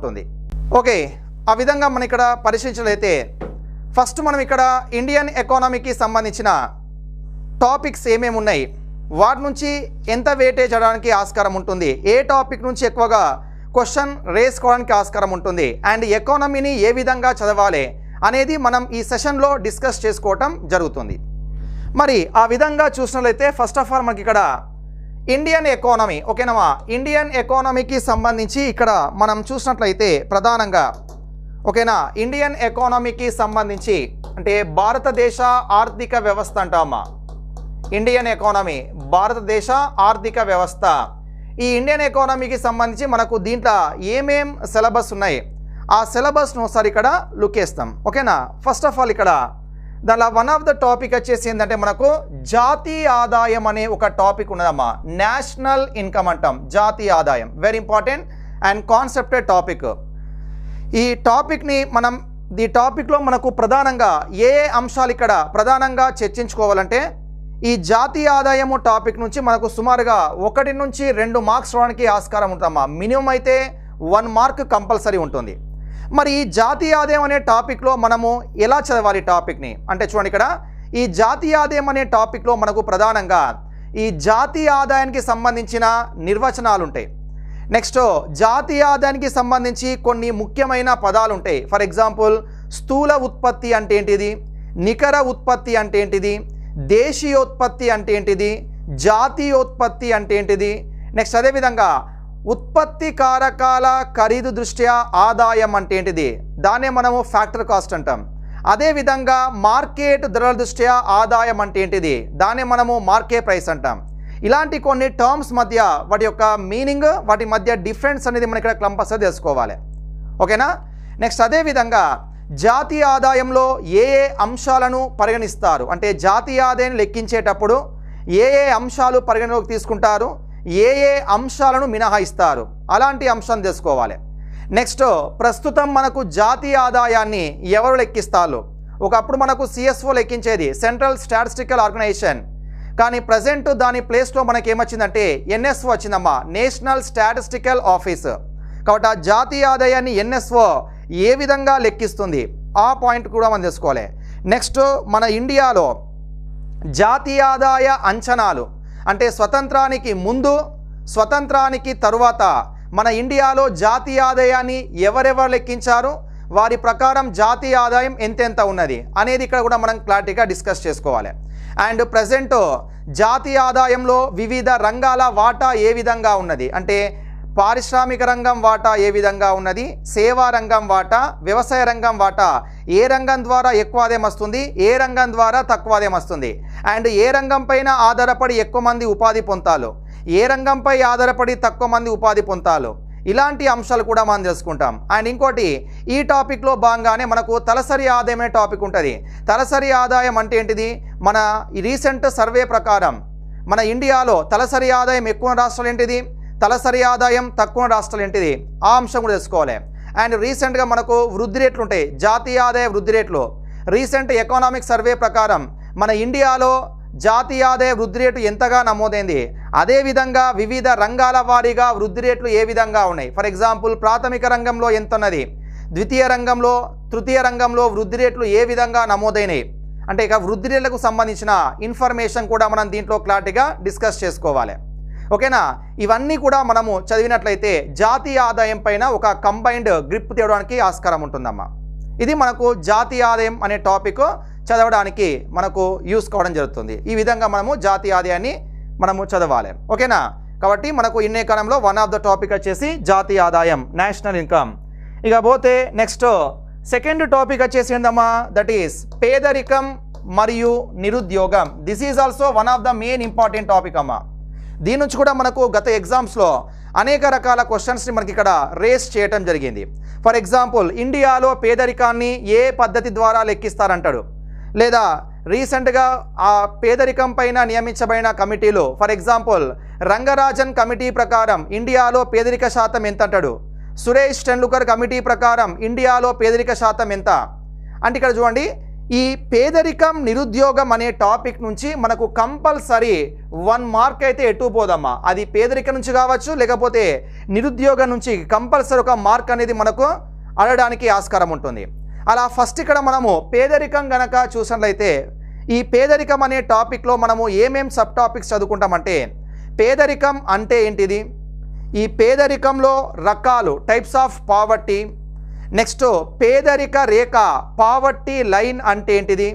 ఉంటుంది. ఓకే, ఆ విధంగా మనం ఇక్కడ పరిశీలించినట్లయితే ఫస్ట్ మనం ఇక్కడ ఇండియన్ ఎకానమీకి సంబంధించిన టాపిక్స్ ఏమేమి ఉన్నాయి, వాటి నుంచి ఎంత వెయిటేజ్ అవడానికి ఆస్కారం ఉంటుంది, ఏ టాపిక్ నుంచి ఎక్కువగా క్వశ్చన్ రేస్ కావడానికి ఆస్కారం ఉంటుంది, అండ్ ఎకానమీని ఏ విధంగా చదవాలి అనేది మనం ఈ సెషన్లో డిస్కస్ చేసుకోవటం జరుగుతుంది. మరి ఆ విధంగా చూసినట్లయితే ఫస్ట్ ఆఫ్ ఆల్ మనకి ఇక్కడ ఇండియన్ ఎకానమీ, ఓకేనా, ఇండియన్ ఎకానమీకి సంబంధించి ఇక్కడ మనం చూసినట్లయితే ప్రధానంగా, ఓకేనా, ఇండియన్ ఎకానమీకి సంబంధించి అంటే భారతదేశ ఆర్థిక వ్యవస్థ అంటామా, ఇండియన్ ఎకానమీ భారతదేశ ఆర్థిక వ్యవస్థ. ఈ ఇండియన్ ఎకానమీకి సంబంధించి మనకు దీంట్లో ఏమేం సిలబస్ ఉన్నాయి ఆ సిలబస్ను ఒకసారి ఇక్కడ లుక్ వేస్తాం. ఓకేనా, ఫస్ట్ ఆఫ్ ఆల్ ఇక్కడ దానిలో వన్ ఆఫ్ ద టాపిక్ వచ్చేసి ఏంటంటే మనకు జాతీయ ఆదాయం అనే ఒక టాపిక్ ఉన్నదమ్మా. నేషనల్ ఇన్కమ్ అంటాం, జాతీయ ఆదాయం, వెరీ ఇంపార్టెంట్ అండ్ కాన్సెప్టెడ్ టాపిక్. ఈ టాపిక్ని మనం ఈ టాపిక్లో మనకు ప్రధానంగా ఏ అంశాలు ఇక్కడ ప్రధానంగా చర్చించుకోవాలంటే ఈ జాతీయ ఆదాయము టాపిక్ నుంచి మనకు సుమారుగా 1 నుంచి 2 మార్క్స్ రావడానికి ఆస్కారం ఉంటుందమ్మా. మినిమం అయితే 1 మార్క్ కంపల్సరీ ఉంటుంది. మరి ఈ జాతీయ ఆదాయం అనే టాపిక్లో మనము ఎలా చదవాలి టాపిక్ని అంటే చూడండి, ఇక్కడ ఈ జాతీయ ఆదాయం అనే టాపిక్లో మనకు ప్రధానంగా ఈ జాతీయ ఆదాయానికి సంబంధించిన నిర్వచనాలు ఉంటాయి. నెక్స్ట్ జాతీయ ఆదాయానికి సంబంధించి కొన్ని ముఖ్యమైన పదాలు ఉంటాయి. ఫర్ ఎగ్జాంపుల్ స్థూల ఉత్పత్తి అంటే ఏంటిది, నికర ఉత్పత్తి అంటే ఏంటిది, దేశీయోత్పత్తి అంటే ఏంటిది, జాతీయోత్పత్తి అంటే ఏంటిది. నెక్స్ట్ అదేవిధంగా ఉత్పత్తి కారకాల ఖరీదు దృష్ట్యా ఆదాయం అంటే ఏంటిది, దాన్నే మనము ఫ్యాక్టర్ కాస్ట్ అంటాం. అదేవిధంగా మార్కెట్ ధరల దృష్ట్యా ఆదాయం అంటే ఏంటిది, దాన్నే మనము మార్కెట్ ప్రైస్ అంటాం. ఇలాంటి కొన్ని టర్మ్స్ మధ్య వాటి యొక్క మీనింగ్, వాటి మధ్య డిఫరెన్స్ అనేది మనం ఇక్కడ కంపల్సరీ తెలుసుకోవాలి. ఓకేనా. నెక్స్ట్ అదేవిధంగా జాతీయ ఆదాయంలో ఏ ఏ అంశాలను పరిగణిస్తారు అంటే జాతీయ ఆదాయాన్ని లెక్కించేటప్పుడు ఏ ఏ అంశాలు పరిగణలోకి తీసుకుంటారు, ఏ ఏ అంశాలను మినహాయిస్తారు, అలాంటి అంశాన్ని తెలుసుకోవాలి. నెక్స్ట్ ప్రస్తుతం మనకు జాతీయ ఆదాయాన్ని ఎవరు లెక్కిస్తారు? ఒకప్పుడు మనకు సిఎస్ఓ లెక్కించేది, సెంట్రల్ స్టాటిస్టికల్ ఆర్గనైజేషన్. కానీ ప్రజెంట్ దాని ప్లేస్లో మనకి ఏమొచ్చిందంటే ఎన్ఎస్ఓ వచ్చిందమ్మా, నేషనల్ స్టాటిస్టికల్ ఆఫీస్. కాబట్టి ఆ జాతీయ ఆదాయాన్ని ఎన్ఎస్ఓ ఏ విధంగా లెక్కిస్తుంది ఆ పాయింట్ కూడా మనం తెలుసుకోవాలి. నెక్స్ట్ మన ఇండియాలో జాతీయ ఆదాయ అంచనాలు అంటే స్వతంత్రానికి ముందు, స్వతంత్రానికి తరువాత మన ఇండియాలో జాతీయ ఆదాయాన్ని ఎవరెవరు లెక్కించారు, వారి ప్రకారం జాతీయ ఆదాయం ఎంతెంత ఉన్నది అనేది ఇక్కడ కూడా మనం క్లారిటీగా డిస్కస్ చేసుకోవాలి. అండ్ ప్రజెంట్ జాతీయ ఆదాయంలో వివిధ రంగాల వాటా ఏ విధంగా ఉన్నది అంటే పారిశ్రామిక రంగం వాటా ఏ విధంగా ఉన్నది, సేవా రంగం వాటా, వ్యవసాయ రంగం వాటా, ఏ రంగం ద్వారా ఎక్కువ ఆదాయం వస్తుంది, ఏ రంగం ద్వారా తక్కువ ఆదాయం వస్తుంది, అండ్ ఏ రంగం పైన ఆధారపడి ఎక్కువ మంది ఉపాధి పొందాలో, ఏ రంగంపై ఆధారపడి తక్కువ మంది ఉపాధి పొందాలో, ఇలాంటి అంశాలు కూడా మనం తెలుసుకుంటాం. అండ్ ఇంకోటి ఈ టాపిక్లో భాగంగానే మనకు తలసరి ఆదాయం అనే టాపిక్ ఉంటుంది. తలసరి ఆదాయం అంటే ఏంటిది, మన రీసెంట్ సర్వే ప్రకారం మన ఇండియాలో తలసరి ఆదాయం ఎక్కువ రాష్ట్రాలు ఏంటిది, తలసరి ఆదాయం తక్కువ రాష్ట్రాలు ఏంటిది, ఆ అంశం కూడా తెలుసుకోవాలి. అండ్ రీసెంట్గా మనకు వృద్ధి రేట్లు ఉంటాయి, జాతీయ ఆదాయ వృద్ధి రేట్లు. రీసెంట్ ఎకనామిక్ సర్వే ప్రకారం మన ఇండియాలో జాతీయ ఆదాయ వృద్ధి రేటు ఎంతగా నమోదైంది, అదేవిధంగా వివిధ రంగాల వారీగా వృద్ధి రేట్లు ఏ విధంగా ఉన్నాయి. ఫర్ ఎగ్జాంపుల్ ప్రాథమిక రంగంలో ఎంత ఉన్నది, ద్వితీయ రంగంలో, తృతీయ రంగంలో వృద్ధి రేట్లు ఏ విధంగా నమోదైనాయి అంటే ఇక వృద్ధి రేట్లకు సంబంధించిన ఇన్ఫర్మేషన్ కూడా మనం దీంట్లో క్లారిటీగా డిస్కస్ చేసుకోవాలి. ఓకేనా. ఇవన్నీ కూడా మనము చదివినట్లయితే జాతీయ ఆదాయం పైన ఒక కంబైన్డ్ గ్రిప్ తేవడానికి ఆస్కారం ఉంటుందమ్మా. ఇది మనకు జాతీయ ఆదాయం అనే టాపిక్ చదవడానికి మనకు యూస్ కావడం జరుగుతుంది. ఈ విధంగా మనము జాతీయ ఆదాయాన్ని మనము చదవాలి. ఓకేనా. కాబట్టి మనకు ఇన్నే కాలంలో వన్ ఆఫ్ ద టాపిక్ వచ్చేసి జాతీయ ఆదాయం, నేషనల్ ఇన్కమ్. ఇక పోతే నెక్స్ట్ సెకండ్ టాపిక్ వచ్చేసి ఏందమ్మా, దట్ ఈస్ పేదరికం మరియు నిరుద్యోగం. This is also one of the main important topic అమ్మా. దీని నుంచి కూడా మనకు గత ఎగ్జామ్స్లో అనేక రకాల క్వశ్చన్స్ని మనకి ఇక్కడ రేస్ చేయటం జరిగింది. ఫర్ ఎగ్జాంపుల్ ఇండియాలో పేదరికాన్ని ఏ పద్ధతి ద్వారా లెక్కిస్తారంటాడు, లేదా రీసెంట్గా ఆ పేదరికం పైన నియమించబడిన కమిటీలు, ఫర్ ఎగ్జాంపుల్ రంగరాజన్ కమిటీ ప్రకారం ఇండియాలో పేదరిక శాతం ఎంత అంటాడు, సురేష్ టెండూల్కర్ కమిటీ ప్రకారం ఇండియాలో పేదరిక శాతం ఎంత అంటే ఇక్కడ చూడండి ఈ పేదరికం నిరుద్యోగం అనే టాపిక్ నుంచి మనకు కంపల్సరీ 1 మార్క్ అయితే ఎటు పోదమ్మా. అది పేదరికం నుంచి కావచ్చు, లేకపోతే నిరుద్యోగం నుంచి కంపల్సరీ ఒక మార్క్ అనేది మనకు అడగడానికి ఆస్కారం ఉంటుంది. అలా ఫస్ట్ ఇక్కడ మనము పేదరికం గనక చూసినట్లయితే ఈ పేదరికం అనే టాపిక్లో మనము ఏమేం సబ్ టాపిక్స్ చదువుకుంటామంటే, పేదరికం అంటే ఏంటిది, ఈ పేదరికంలో రకాలు, టైప్స్ ఆఫ్ పావర్టీ, నెక్స్ట్ పేదరిక రేఖ పావర్టీ లైన్ అంటే ఏంటిది,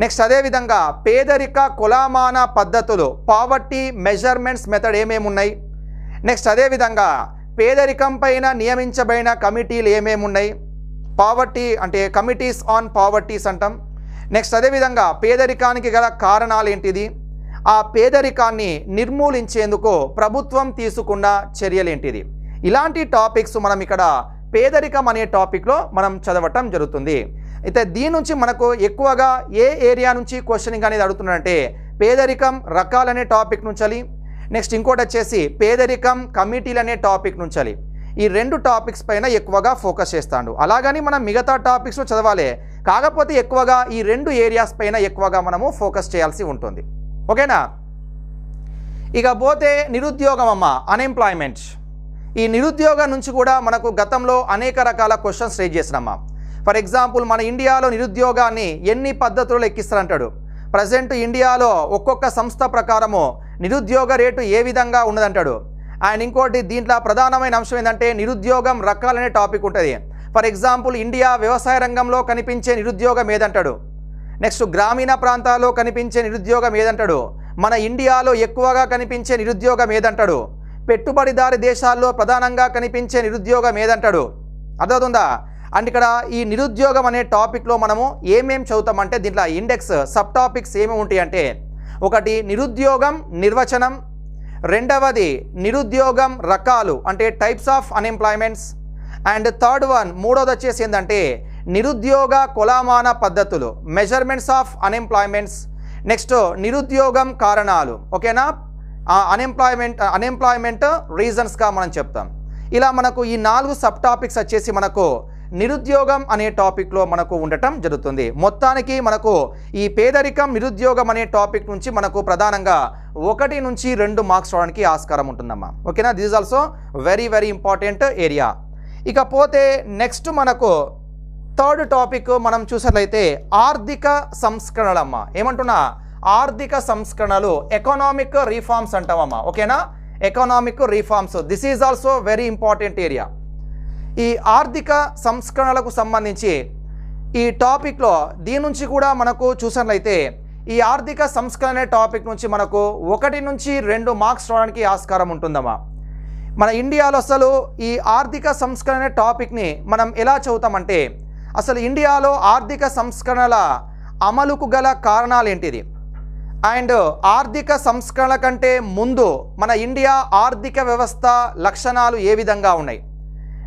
నెక్స్ట్ అదేవిధంగా పేదరిక కొలమాన పద్ధతులు పావర్టీ మెజర్మెంట్స్ మెథడ్ ఏమేమి ఉన్నాయి, నెక్స్ట్ అదేవిధంగా పేదరికం పైన నియమించబడిన కమిటీలు ఏమేమి ఉన్నాయి, పావర్టీ అంటే కమిటీస్ ఆన్ పావర్టీస్ అంటాం. నెక్స్ట్ అదేవిధంగా పేదరికానికి గల కారణాలు ఏంటిది, ఆ పేదరికాన్ని నిర్మూలించేందుకు ప్రభుత్వం తీసుకున్న చర్యలు ఏంటిది. ఇలాంటి టాపిక్స్ మనం ఇక్కడ పేదరికం అనే టాపిక్లో మనం చదవటం జరుగుతుంది. అయితే దీని నుంచి మనకు ఎక్కువగా ఏ ఏరియా నుంచి క్వశ్చనింగ్ అనేది అడుగుతున్నారంటే పేదరికం రకాలనే టాపిక్ నుంచి, నెక్స్ట్ ఇంకోటి వచ్చేసి పేదరికం కమిటీలు అనే టాపిక్ నుంచి. ఈ 2 టాపిక్స్ పైన ఎక్కువగా ఫోకస్ చేస్తాడు. అలాగని మనం మిగతా టాపిక్స్ చదవాలి, కాకపోతే ఎక్కువగా ఈ 2 ఏరియాస్ పైన ఎక్కువగా మనము ఫోకస్ చేయాల్సి ఉంటుంది. ఓకేనా. ఇక పోతే నిరుద్యోగం అమ్మ, అన్ఎంప్లాయ్మెంట్. ఈ నిరుద్యోగం నుంచి కూడా మనకు గతంలో అనేక రకాల క్వశ్చన్స్ రేజ్ చేసినమ్మా. ఫర్ ఎగ్జాంపుల్ మన ఇండియాలో నిరుద్యోగాన్ని ఎన్ని పద్ధతులు లెక్కిస్తారంటాడు. ప్రజెంట్ ఇండియాలో ఒక్కొక్క సంస్థ ప్రకారము నిరుద్యోగ రేటు ఏ విధంగా ఉన్నదంటాడు. అండ్ ఇంకోటి దీంట్లో ప్రధానమైన అంశం ఏంటంటే నిరుద్యోగం రకాలనే టాపిక్ ఉంటుంది. ఫర్ ఎగ్జాంపుల్ ఇండియా వ్యవసాయ రంగంలో కనిపించే నిరుద్యోగం ఏదంటాడు, నెక్స్ట్ గ్రామీణ ప్రాంతాల్లో కనిపించే నిరుద్యోగం ఏదంటాడు, మన ఇండియాలో ఎక్కువగా కనిపించే నిరుద్యోగం ఏదంటాడు, పెట్టుబడిదారి దేశాల్లో ప్రధానంగా కనిపించే నిరుద్యోగం ఏదంటాడు. అర్థమవుతుందా. అండ్ ఇక్కడ ఈ నిరుద్యోగం అనే టాపిక్లో మనము ఏమేం చదువుతామంటే దీంట్లో ఇండెక్స్ సబ్ టాపిక్స్ ఏమేమి ఉంటాయి అంటే, ఒకటి నిరుద్యోగం నిర్వచనం, రెండవది నిరుద్యోగం రకాలు అంటే types of unemployments, and third one మూడోది వచ్చేసి ఏంటంటే నిరుద్యోగ కొలమాన పద్ధతులు మెజర్మెంట్స్ ఆఫ్ అన్ఎంప్లాయ్మెంట్స్, నెక్స్ట్ నిరుద్యోగం కారణాలు. ఓకేనా. అన్ఎంప్లాయ్మెంట్ రీజన్స్గా మనం చెప్తాం. ఇలా మనకు ఈ 4 సబ్ టాపిక్స్ వచ్చేసి మనకు నిరుద్యోగం అనే టాపిక్లో మనకు ఉండటం జరుగుతుంది. మొత్తానికి మనకు ఈ పేదరికం నిరుద్యోగం అనే టాపిక్ నుంచి మనకు ప్రధానంగా 1 నుంచి 2 మార్క్స్ రావడానికి ఆస్కారం ఉంటుందమ్మా. ఓకేనా. This is also very very important area. ఇకపోతే నెక్స్ట్ మనకు థర్డ్ టాపిక్ మనం చూసినట్లయితే ఆర్థిక సంస్కరణలమ్మా. ఏమంటున్నా, ఆర్థిక సంస్కరణలు, ఎకనామిక్ రిఫార్మ్స్ అంటామమ్మా. ఓకేనా. Economic reforms, this is also very important area. ఈ ఆర్థిక సంస్కరణలకు సంబంధించి ఈ టాపిక్లో దీని నుంచి కూడా మనకు చూసినట్లయితే ఈ ఆర్థిక సంస్కరణ టాపిక్ నుంచి మనకు 1 నుంచి 2 మార్క్స్ రావడానికి ఆస్కారం ఉంటుందమ్మా. మన ఇండియాలో అసలు ఈ ఆర్థిక సంస్కరణ టాపిక్ని మనం ఎలా చదువుతామంటే, అసలు ఇండియాలో ఆర్థిక సంస్కరణల అమలుకు గల కారణాలు ఏంటిది, అండ్ ఆర్థిక సంస్కరణల కంటే ముందు మన ఇండియా ఆర్థిక వ్యవస్థ లక్షణాలు ఏ విధంగా ఉన్నాయి,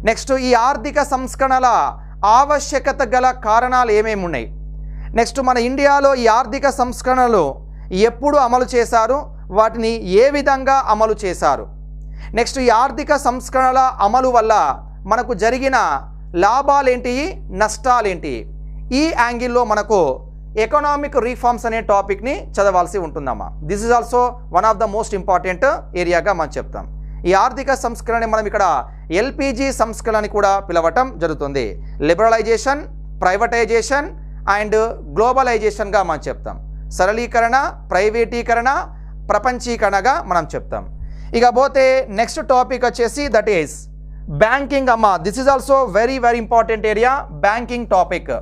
నెక్స్ట్ ఈ ఆర్థిక సంస్కరణల ఆవశ్యకత గల కారణాలు ఏమేమి ఉన్నాయి, నెక్స్ట్ మన ఇండియాలో ఈ ఆర్థిక సంస్కరణలు ఎప్పుడు అమలు చేశారు, వాటిని ఏ విధంగా అమలు చేశారు, నెక్స్ట్ ఈ ఆర్థిక సంస్కరణల అమలు వల్ల మనకు జరిగిన లాభాలేంటి నష్టాలేంటి, ఈ యాంగిల్లో మనకు ఎకనామిక్ రిఫార్మ్స్ అనే టాపిక్ని చదవాల్సి ఉంటుందమ్మా. This is also one of the most important ఏరియాగా మనం చెప్తాం. ఈ ఆర్థిక సంస్కరణ మనం ఇక్కడ ఎల్పిజి సంస్కరణ కూడా పిలవటం జరుగుతుంది. లిబరలైజేషన్, ప్రైవేటైజేషన్ అండ్ గ్లోబలైజేషన్గా మనం చెప్తాం. సరళీకరణ, ప్రైవేటీకరణ, ప్రపంచీకరణగా మనం చెప్తాం. ఇక పోతే నెక్స్ట్ టాపిక్ వచ్చేసి దట్ ఈస్ బ్యాంకింగ్ అమ్మా. This is also very very important area, banking topic.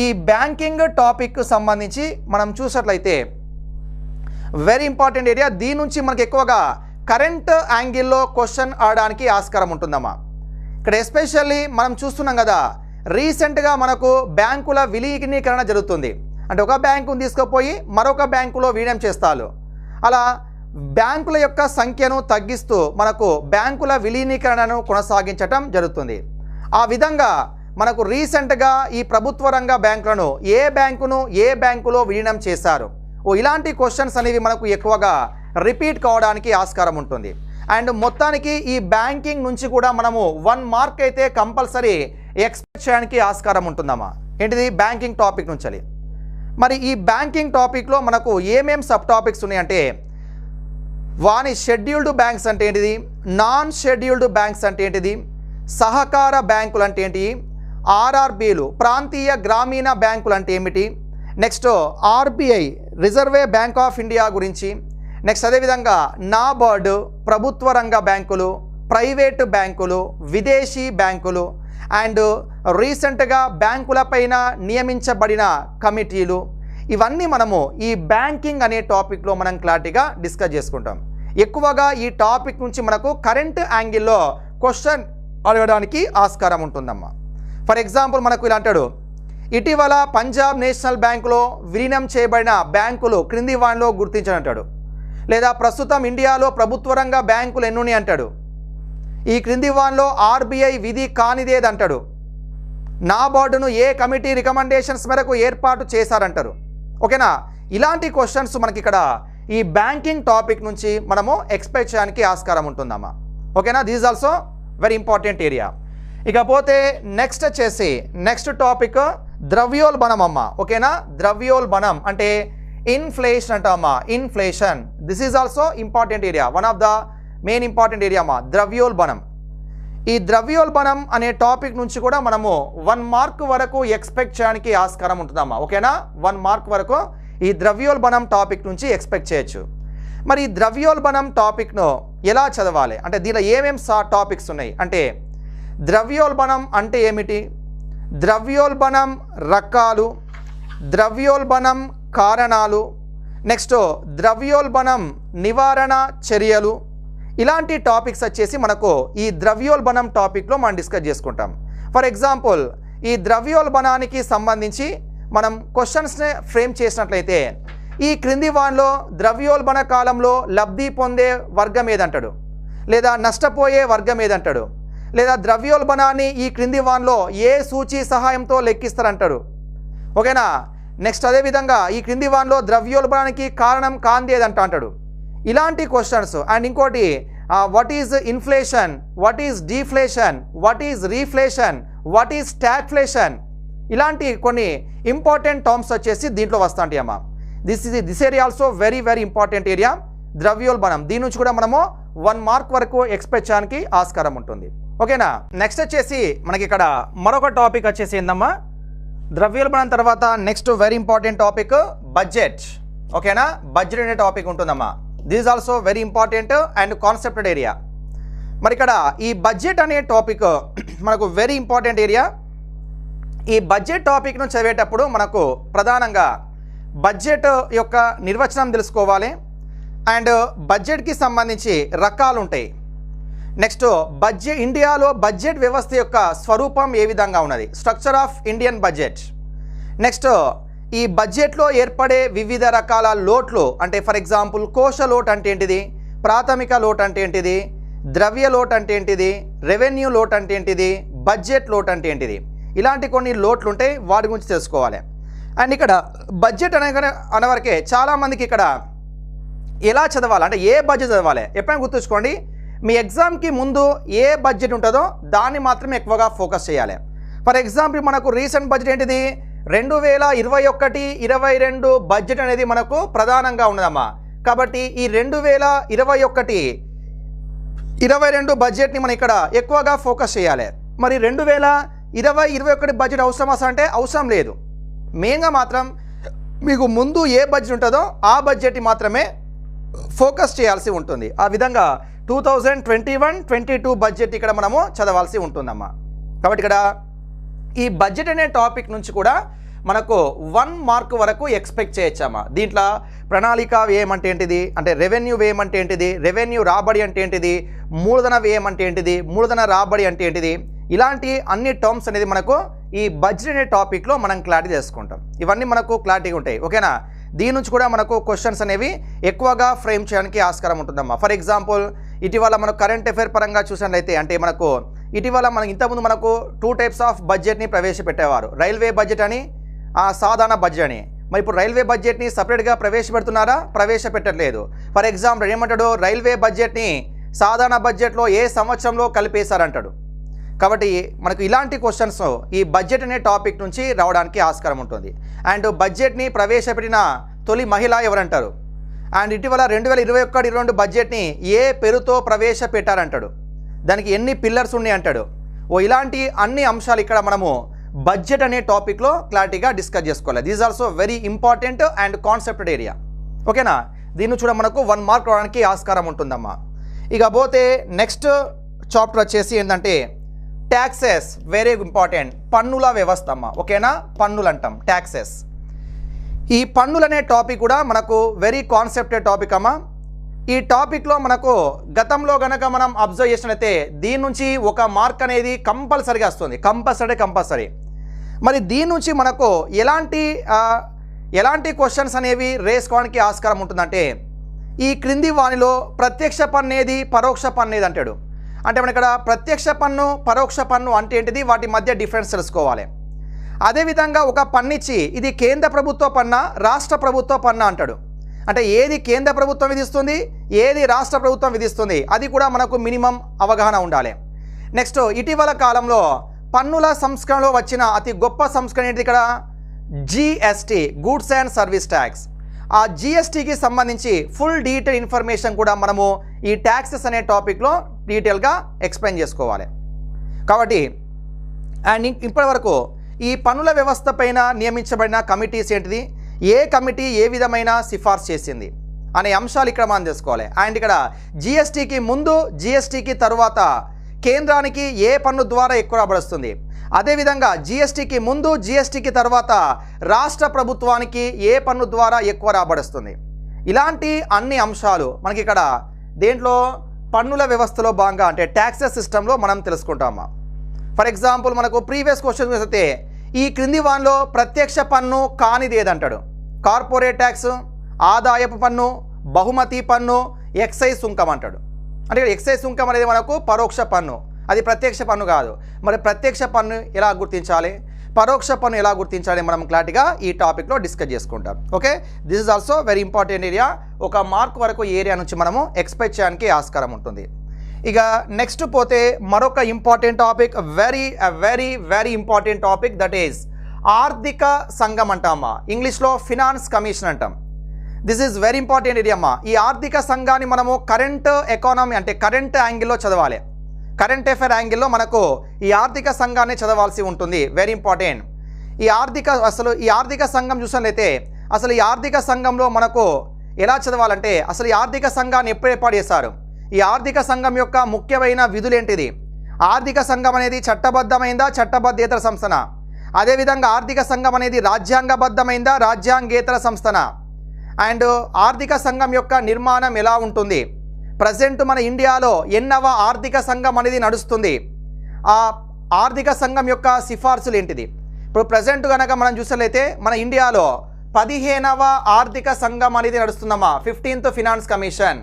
ఈ బ్యాంకింగ్ టాపిక్ సంబంధించి మనం చూసినట్లయితే వెరీ ఇంపార్టెంట్ ఏరియా. దీని నుంచి మనకు ఎక్కువగా కరెంట్ యాంగిల్లో క్వశ్చన్ ఆడడానికి ఆస్కారం ఉంటుందమ్మా. ఇక్కడ ఎస్పెషల్లీ మనం చూస్తున్నాం కదా, రీసెంట్గా మనకు బ్యాంకుల విలీనీకరణ జరుగుతుంది. అంటే ఒక బ్యాంకును తీసుకుపోయి మరొక బ్యాంకులో విలీనం చేస్తారు. అలా బ్యాంకుల యొక్క సంఖ్యను తగ్గిస్తూ మనకు బ్యాంకుల విలీనీకరణను కొనసాగించటం జరుగుతుంది. ఆ విధంగా మనకు రీసెంట్గా ఈ ప్రభుత్వ రంగ బ్యాంకులను ఏ బ్యాంకులో విలీనం చేశారు, ఇలాంటి క్వశ్చన్స్ అనేవి మనకు ఎక్కువగా రిపీట్ కావడానికి ఆస్కారం ఉంటుంది. అండ్ మొత్తానికి ఈ బ్యాంకింగ్ నుంచి కూడా మనము 1 మార్క్ అయితే కంపల్సరీ ఎక్స్పెక్ట్ చేయడానికి ఆస్కారం ఉంటుందమ్మా. ఏంటిది, బ్యాంకింగ్ టాపిక్ నుంచి. మరి ఈ బ్యాంకింగ్ టాపిక్లో మనకు ఏమేం సబ్ టాపిక్స్ ఉన్నాయంటే వాని షెడ్యూల్డ్ బ్యాంక్స్ అంటే ఏంటిది, నాన్ షెడ్యూల్డ్ బ్యాంక్స్ అంటే ఏంటిది, సహకార బ్యాంకులు అంటే ఏంటి, ఆర్ఆర్బీలు ప్రాంతీయ గ్రామీణ బ్యాంకులు అంటే ఏమిటి, next RBI reserve bank of India గురించి, నెక్స్ట్ అదేవిధంగా నాబార్డ్ ప్రభుత్వ రంగ బ్యాంకులు, ప్రైవేటు బ్యాంకులు, విదేశీ బ్యాంకులు అండ్ రీసెంట్గా బ్యాంకులపైన నియమించబడిన కమిటీలు, ఇవన్నీ మనము ఈ బ్యాంకింగ్ అనే టాపిక్లో మనం క్లారిటీగా డిస్కస్ చేసుకుంటాం. ఎక్కువగా ఈ టాపిక్ నుంచి మనకు కరెంట్ యాంగిల్లో క్వశ్చన్ అడగడానికి ఆస్కారం ఉంటుందమ్మా. ఫర్ ఎగ్జాంపుల్ మనకు ఇలా అంటాడు, ఇటీవల పంజాబ్ నేషనల్ బ్యాంకులో విలీనం చేయబడిన బ్యాంకులు క్రింది వానిలో గుర్తించనంటాడు. లేదా ప్రస్తుతం ఇండియాలో ప్రభుత్వ రంగ బ్యాంకులు ఎన్నున్నాయి అంటాడు. ఈ క్రింది వానిలో ఆర్బీఐ విధి కానిదేది అంటాడు. నాబార్డును ఏ కమిటీ రికమెండేషన్స్ మేరకు ఏర్పాటు చేశారంటారు. ఓకేనా, ఇలాంటి క్వశ్చన్స్ మనకి ఇక్కడ ఈ బ్యాంకింగ్ టాపిక్ నుంచి మనము ఎక్స్పెక్ట్ చేయడానికి ఆస్కారం ఉంటుందమ్మా. ఓకేనా, this also very important area. ఇకపోతే నెక్స్ట్ వచ్చేసి నెక్స్ట్ టాపిక్ ద్రవ్యోల్బణం అమ్మ. ఓకేనా, ద్రవ్యోల్బణం అంటే ఇన్ఫ్లేషన్ అంటామా, inflation. This is also important area, one of the main important area అమ్మా, ద్రవ్యోల్బణం. ఈ ద్రవ్యోల్బణం అనే టాపిక్ నుంచి కూడా మనము 1 మార్క్ వరకు ఎక్స్పెక్ట్ చేయడానికి ఆస్కారం ఉంటుందమ్మా. ఓకేనా, 1 మార్క్ వరకు ఈ ద్రవ్యోల్బణం టాపిక్ నుంచి ఎక్స్పెక్ట్ చేయొచ్చు. మరి ఈ ద్రవ్యోల్బణం టాపిక్ను ఎలా చదవాలి అంటే దీనిలో ఏమేం టాపిక్స్ ఉన్నాయి అంటే ద్రవ్యోల్బణం అంటే ఏమిటి, ద్రవ్యోల్బణం రకాలు, ద్రవ్యోల్బణం కారణాలు, నెక్స్ట్ ద్రవ్యోల్బణం నివారణ చర్యలు, ఇలాంటి టాపిక్స్ వచ్చేసి మనకు ఈ ద్రవ్యోల్బణం టాపిక్లో మనం డిస్కస్ చేసుకుంటాం. ఫర్ ఎగ్జాంపుల్ ఈ ద్రవ్యోల్బణానికి సంబంధించి మనం క్వశ్చన్స్ని ఫ్రేమ్ చేసినట్లయితే ఈ క్రింది వానిలో ద్రవ్యోల్బణ కాలంలో లబ్ధి పొందే వర్గం ఏదంటాడు, లేదా నష్టపోయే వర్గం ఏదంటాడు, లేదా ద్రవ్యోల్బణాన్ని ఈ క్రింది వానిలో ఏ సూచి సహాయంతో లెక్కిస్తారంటాడు. ఓకేనా, నెక్స్ట్ అదేవిధంగా ఈ క్రింది వానిలో ద్రవ్యోల్బణానికి కారణం కాందేదంట అంటాడు. ఇలాంటి క్వశ్చన్స్ అండ్ ఇంకోటి what is inflation, what is deflation, what is reflation, what is stagflation, ఇలాంటి కొన్ని ఇంపార్టెంట్ టర్మ్స్ వచ్చేసి దీంట్లో వస్తాంటి అమ్మా. This area also very very important area ద్రవ్యోల్బణం. దీని నుంచి కూడా మనము 1 మార్క్ వరకు ఎక్స్పెక్ట్ చేయడానికి ఆస్కారం ఉంటుంది. ఓకేనా, నెక్స్ట్ వచ్చేసి మనకి ఇక్కడ మరొక టాపిక్ వచ్చేసి ఏందమ్మా, ద్రవ్యోల్బణం తర్వాత next very important topic budget. ఓకేనా, బడ్జెట్ అనే టాపిక్ ఉంటుందమ్మా. This also very important and కాన్సెప్టెడ్ area. మరి ఇక్కడ ఈ బడ్జెట్ అనే టాపిక్ మనకు వెరీ ఇంపార్టెంట్ ఏరియా. ఈ బడ్జెట్ టాపిక్ను చదివేటప్పుడు మనకు ప్రధానంగా బడ్జెట్ యొక్క నిర్వచనం తెలుసుకోవాలి అండ్ బడ్జెట్కి సంబంధించి రకాలు ఉంటాయి. నెక్స్ట్ ఇండియాలో బడ్జెట్ వ్యవస్థ యొక్క స్వరూపం ఏ విధంగా ఉన్నది, structure of Indian budget. Next ఈ బడ్జెట్లో ఏర్పడే వివిధ రకాల లోట్లు అంటే ఫర్ ఎగ్జాంపుల్ కోశ లోటు అంటే ఏంటిది, ప్రాథమిక లోటు అంటే ఏంటిది, ద్రవ్య లోటు అంటే ఏంటిది, రెవెన్యూ లోటు అంటే ఏంటిది, బడ్జెట్ లోటు అంటే ఏంటిది, ఇలాంటి కొన్ని లోట్లు ఉంటాయి, వాటి గురించి తెలుసుకోవాలి. అండ్ ఇక్కడ బడ్జెట్ అనేవరకే చాలామందికి ఇక్కడ ఎలా చదవాలి అంటే ఏ బడ్జెట్ చదవాలి ఎప్పుడైనా గుర్తుంచుకోండి, మీ ఎగ్జామ్కి ముందు ఏ బడ్జెట్ ఉంటుందో దాన్ని మాత్రమే ఎక్కువగా ఫోకస్ చేయాలి. ఫర్ ఎగ్జాంపుల్ మనకు రీసెంట్ బడ్జెట్ ఏంటిది 2021-22 బడ్జెట్ అనేది మనకు ప్రధానంగా ఉన్నదమ్మా. కాబట్టి ఈ 2021-22 బడ్జెట్ని మనం ఇక్కడ ఎక్కువగా ఫోకస్ చేయాలి. మరి 2020-21 బడ్జెట్ అవసరమా అంటే అవసరం లేదు. మెయిన్గా మాత్రం మీకు ముందు ఏ బడ్జెట్ ఉంటుందో ఆ బడ్జెట్ని మాత్రమే ఫోకస్ చేయాల్సి ఉంటుంది. ఆ విధంగా 2021-22 బడ్జెట్ ఇక్కడ మనము చదవాల్సి ఉంటుందమ్మా. కాబట్టి ఇక్కడ ఈ బడ్జెట్ అనే టాపిక్ నుంచి కూడా మనకు 1 మార్క్ వరకు ఎక్స్పెక్ట్ చేయొచ్చమ్మా. దీంట్లో ప్రణాళిక వ్యయం అంటే ఏంటిది, అంటే రెవెన్యూ వ్యయం అంటే ఏంటిది, రెవెన్యూ రాబడి అంటే ఏంటిది, మూలధన వ్యయం అంటే ఏంటిది, మూలధన రాబడి అంటే ఏంటిది, ఇలాంటి అన్ని టర్మ్స్ అనేది మనకు ఈ బడ్జెట్ అనే టాపిక్లో మనం క్లారిటీ చేసుకుంటాం. ఇవన్నీ మనకు క్లారిటీగా ఉంటాయి. ఓకేనా, దీని నుంచి కూడా మనకు క్వశ్చన్స్ అనేవి ఎక్కువగా ఫ్రేమ్ చేయడానికి ఆస్కారం ఉంటుందమ్మా. ఫర్ ఎగ్జాంపుల్ ఇటీవల మనకు కరెంట్ అఫైర్ పరంగా చూసినట్లయితే అంటే మనకు ఇటీవల ఇంతకుముందు మనకు 2 టైప్స్ ఆఫ్ బడ్జెట్ని ప్రవేశపెట్టేవారు, రైల్వే బడ్జెట్ అని సాధారణ బడ్జెట్ అని. మరి ఇప్పుడు రైల్వే బడ్జెట్ని సపరేట్గా ప్రవేశపెడుతున్నారా, ప్రవేశపెట్టట్లేదు. ఫర్ ఎగ్జాంపుల్ ఏమంటాడు, రైల్వే బడ్జెట్ని సాధారణ బడ్జెట్లో ఏ సంవత్సరంలో కలిపేశారంటాడు. కాబట్టి మనకు ఇలాంటి క్వశ్చన్స్ ఈ బడ్జెట్ అనే టాపిక్ నుంచి రావడానికి ఆస్కారం ఉంటుంది. అండ్ బడ్జెట్ని ప్రవేశపెట్టిన తొలి మహిళ ఎవరంటారు? అండ్ ఇటీవల 2021-22 బడ్జెట్ని ఏ పేరుతో ప్రవేశపెట్టారంటాడు? దానికి ఎన్ని పిల్లర్స్ ఉన్నాయి అంటాడు? ఇలాంటి అన్ని అంశాలు ఇక్కడ మనము బడ్జెట్ అనే టాపిక్లో క్లారిటీగా డిస్కస్ చేసుకోవాలి. These also very important and కాన్సెప్టెడ్ area. ఓకేనా? దీన్ని చూడ మనకు 1 మార్క్ రావడానికి ఆస్కారం ఉంటుందమ్మా. ఇక పోతే నెక్స్ట్ చాప్టర్ వచ్చేసి ఏంటంటే ట్యాక్సెస్. Very important. పన్నుల వ్యవస్థ అమ్మా. ఓకేనా? పన్నులు అంటాం ట్యాక్సెస్. ఈ పన్నులు అనే టాపిక్ కూడా మనకు వెరీ కాన్సెప్టెడ్ టాపిక్ అమ్మా. ఈ టాపిక్లో మనకు గతంలో గనక మనం అబ్జర్వ్ చేసినట్లయితే దీని నుంచి 1 మార్క్ అనేది కంపల్సరీగా వస్తుంది. కంపల్సరీ. మరి దీని నుంచి మనకు ఎలాంటి క్వశ్చన్స్ అనేవి రేస్ కావడానికి ఆస్కారం ఉంటుందంటే ఈ క్రింది వానిలో ప్రత్యక్ష పన్ను ఏది, పరోక్ష పన్ను ఏది అంటాడు. అంటే మన ఇక్కడ ప్రత్యక్ష పన్ను పరోక్ష పన్ను అంటే ఏంటిది, వాటి మధ్య డిఫరెన్స్ తెలుసుకోవాలి. అదేవిధంగా ఒక పన్ను ఇచ్చి ఇది కేంద్ర ప్రభుత్వ పన్నా రాష్ట్ర ప్రభుత్వ పన్నా అంటాడు. అంటే ఏది కేంద్ర ప్రభుత్వం విధిస్తుంది, ఏది రాష్ట్ర ప్రభుత్వం విధిస్తుంది, అది కూడా మనకు మినిమం అవగాహన ఉండాలి. నెక్స్ట్ ఇటీవల కాలంలో పన్నుల సంస్కరణలో వచ్చిన అతి గొప్ప సంస్కరణ ఏంటి ఇక్కడ? GST, goods and service tax. ఆ జిఎస్టీకి సంబంధించి ఫుల్ డీటెయిల్ ఇన్ఫర్మేషన్ కూడా మనము ఈ ట్యాక్సెస్ అనే టాపిక్లో డీటెయిల్గా ఎక్స్ప్లెయిన్ చేసుకోవాలి. కాబట్టి అండ్ ఇప్పటి వరకు ఈ పన్నుల వ్యవస్థ పైన నియమించబడిన కమిటీస్ ఏంటిది, ఏ కమిటీ ఏ విధమైన సిఫార్సు చేసింది అనే అంశాలు ఇక్కడ మనం తెలుసుకోవాలి. అండ్ ఇక్కడ జిఎస్టీకి ముందు జిఎస్టీకి తరువాత కేంద్రానికి ఏ పన్ను ద్వారా ఎక్కువ రాబడుస్తుంది, అదేవిధంగా జిఎస్టీకి ముందు జిఎస్టీకి తర్వాత రాష్ట్ర ప్రభుత్వానికి ఏ పన్ను ద్వారా ఎక్కువ రాబడుస్తుంది. ఇలాంటి అన్ని అంశాలు మనకి ఇక్కడ దేంట్లో పన్నుల వ్యవస్థలో భాగంగా అంటే ట్యాక్సెస్ సిస్టంలో మనం తెలుసుకుంటామా. ఫర్ ఎగ్జాంపుల్ మనకు ప్రీవియస్ క్వశ్చన్ అయితే ఈ క్రింది వానిలో ప్రత్యక్ష పన్ను కానిది ఏదంటాడు? కార్పొరేట్ ట్యాక్స్, ఆదాయపు పన్ను, బహుమతి పన్ను, ఎక్సైజ్ సుంకం అంటాడు. అంటే ఎక్సైజ్ సుంకం అనేది మనకు పరోక్ష పన్ను, అది ప్రత్యక్ష పన్ను కాదు. మరి ప్రత్యక్ష పన్ను ఎలా గుర్తించాలి, పరోక్ష పన్ను ఎలా గుర్తించాలి మనం క్లారిటీగా ఈ టాపిక్లో డిస్కస్ చేసుకుంటాం. Okay, this is also very important area. 1 mark వరకు ఏరియా నుంచి మనము ఎక్స్పెక్ట్ చేయడానికి ఆస్కారం ఉంటుంది. ఇక నెక్స్ట్ పోతే మరొక important topic, very important topic, that is ఆర్థిక సంఘం అంటామా, ఇంగ్లీష్లో ఫినాన్స్ కమిషన్ అంటాం. This is very important area అమ్మా. ఈ ఆర్థిక సంఘాన్ని మనము కరెంట్ ఎకానమీ అంటే కరెంట్ యాంగిల్లో చదవాలి. కరెంట్ అఫైర్ యాంగిల్లో మనకు ఈ ఆర్థిక సంఘాన్ని చదవాల్సి ఉంటుంది. Very important. ఈ ఆర్థిక సంఘం చూసినట్లయితే అసలు ఈ ఆర్థిక సంఘంలో మనకు ఎలా చదవాలంటే అసలు ఈ ఆర్థిక సంఘాన్ని ఎప్పుడు ఏర్పాటు చేశారు, ఈ ఆర్థిక సంఘం యొక్క ముఖ్యమైన విధులు ఏంటిది, ఆర్థిక సంఘం అనేది చట్టబద్ధమైందా చట్టబద్ధేతర సంస్థన, అదేవిధంగా ఆర్థిక సంఘం అనేది రాజ్యాంగబద్ధమైందా రాజ్యాంగేతర సంస్థన, అండ్ ఆర్థిక సంఘం యొక్క నిర్మాణం ఎలా ఉంటుంది, ప్రజెంట్ మన ఇండియాలో ఎన్నవ ఆర్థిక సంఘం అనేది నడుస్తుంది, ఆ ఆర్థిక సంఘం యొక్క సిఫార్సులు ఏంటిది. ఇప్పుడు ప్రజెంట్ కనుక మనం చూసినట్లయితే మన ఇండియాలో 15వ ఆర్థిక సంఘం అనేది నడుస్తుందమ్మా, 15th ఫినాన్స్ కమిషన్.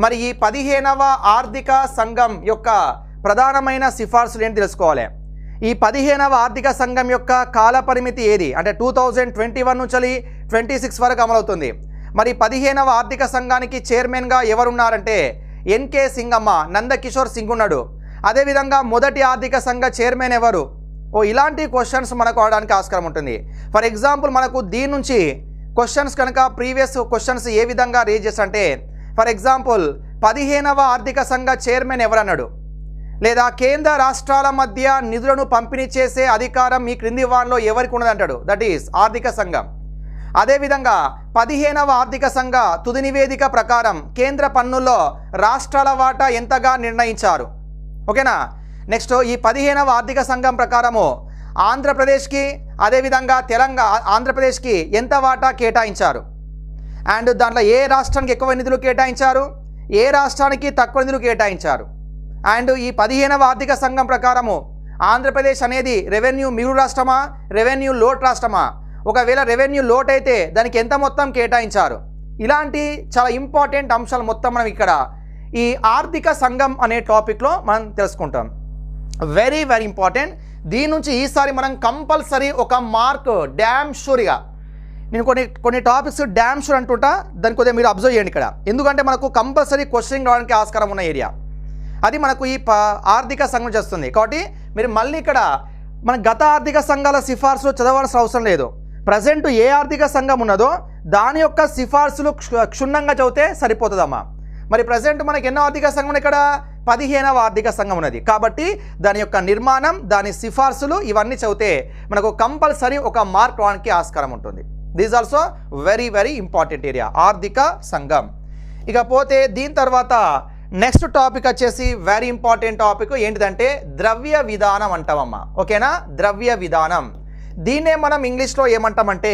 మరి ఈ 15వ ఆర్థిక సంఘం యొక్క ప్రధానమైన సిఫార్సులు ఏంటి తెలుసుకోవాలి. ఈ 15వ ఆర్థిక సంఘం యొక్క కాల పరిమితి ఏది అంటే 2021 నుంచి 26 వరకు అమలవుతుంది. మరి 15వ ఆర్థిక సంఘానికి చైర్మన్గా ఎవరున్నారంటే ఎన్కే సింగ్ అమ్మ, నందకిషోర్ సింగ్ ఉన్నాడు. అదేవిధంగా మొదటి ఆర్థిక సంఘ చైర్మన్ ఎవరు? ఇలాంటి క్వశ్చన్స్ మనకు అవడానికి ఆస్కారం ఉంటుంది. ఫర్ ఎగ్జాంపుల్ మనకు దీని నుంచి క్వశ్చన్స్ కనుక ప్రీవియస్ క్వశ్చన్స్ ఏ విధంగా రేజ్ చేస్తారంటే ఫర్ ఎగ్జాంపుల్ 15వ ఆర్థిక సంఘ చైర్మన్ ఎవరన్నాడు, లేదా కేంద్ర రాష్ట్రాల మధ్య నిధులను పంపిణీ చేసే అధికారం ఈ క్రింది వారిలో ఎవరికి ఉన్నదంటాడు, దట్ ఈస్ ఆర్థిక సంఘం. అదేవిధంగా 15వ ఆర్థిక సంఘ తుది నివేదిక ప్రకారం కేంద్ర పన్నుల్లో రాష్ట్రాల వాటా ఎంతగా నిర్ణయించారు. ఓకేనా. నెక్స్ట్ ఈ 15వ ఆర్థిక సంఘం ప్రకారము ఆంధ్రప్రదేశ్కి అదేవిధంగా ఆంధ్రప్రదేశ్కి ఎంత వాటా కేటాయించారు, అండ్ దాంట్లో ఏ రాష్ట్రానికి ఎక్కువ నిధులు కేటాయించారు, ఏ రాష్ట్రానికి తక్కువ నిధులు కేటాయించారు. అండ్ ఈ 15వ ఆర్థిక సంఘం ప్రకారము ఆంధ్రప్రదేశ్ అనేది రెవెన్యూ మిగులు రాష్ట్రమా, రెవెన్యూ లోట్ రాష్ట్రమా, ఒకవేళ రెవెన్యూ లోట్ అయితే దానికి ఎంత మొత్తం కేటాయించారు. ఇలాంటి చాలా ఇంపార్టెంట్ అంశాలు మొత్తం మనం ఇక్కడ ఈ ఆర్థిక సంఘం అనే టాపిక్లో మనం తెలుసుకుంటాం. Very important. దీని నుంచి ఈసారి మనం కంపల్సరీ 1 మార్క్ డ్యామ్ షూర్గా, నేను కొన్ని టాపిక్స్ డ్యామ్ షూర్ అంటుంటా, దాని కొద్దిగా మీరు అబ్జర్వ్ చేయండి ఇక్కడ, ఎందుకంటే మనకు కంపల్సరీ క్వశ్చన్ రావడానికి ఆస్కారం ఉన్న ఏరియా. అది మనకు ఈ ఆర్థిక సంఘం చేస్తుంది. కాబట్టి మీరు మళ్ళీ ఇక్కడ మన గత ఆర్థిక సంఘాల సిఫార్సులు చదవాల్సిన అవసరం లేదు. ప్రజెంట్ ఏ ఆర్థిక సంఘం ఉన్నదో దాని యొక్క సిఫార్సులు క్షుణ్ణంగా చదివితే సరిపోతుందమ్మా. మరి ప్రజెంట్ మనకి ఎన్నో ఆర్థిక సంఘం ఇక్కడ 15వ ఆర్థిక సంఘం ఉన్నది. కాబట్టి దాని యొక్క నిర్మాణం, దాని సిఫార్సులు ఇవన్నీ చదివితే మనకు కంపల్సరీ ఒక మార్క్ రావడానికి ఆస్కారం ఉంటుంది. This also very very important area ఆర్థిక సంఘం. ఇకపోతే దీని తర్వాత నెక్స్ట్ టాపిక్ వచ్చేసి వెరీ ఇంపార్టెంట్ టాపిక్ ఏంటిదంటే ద్రవ్య విధానం అంటామమ్మా. ఓకేనా, ద్రవ్య విధానం. దీన్నే మనం ఇంగ్లీష్లో ఏమంటామంటే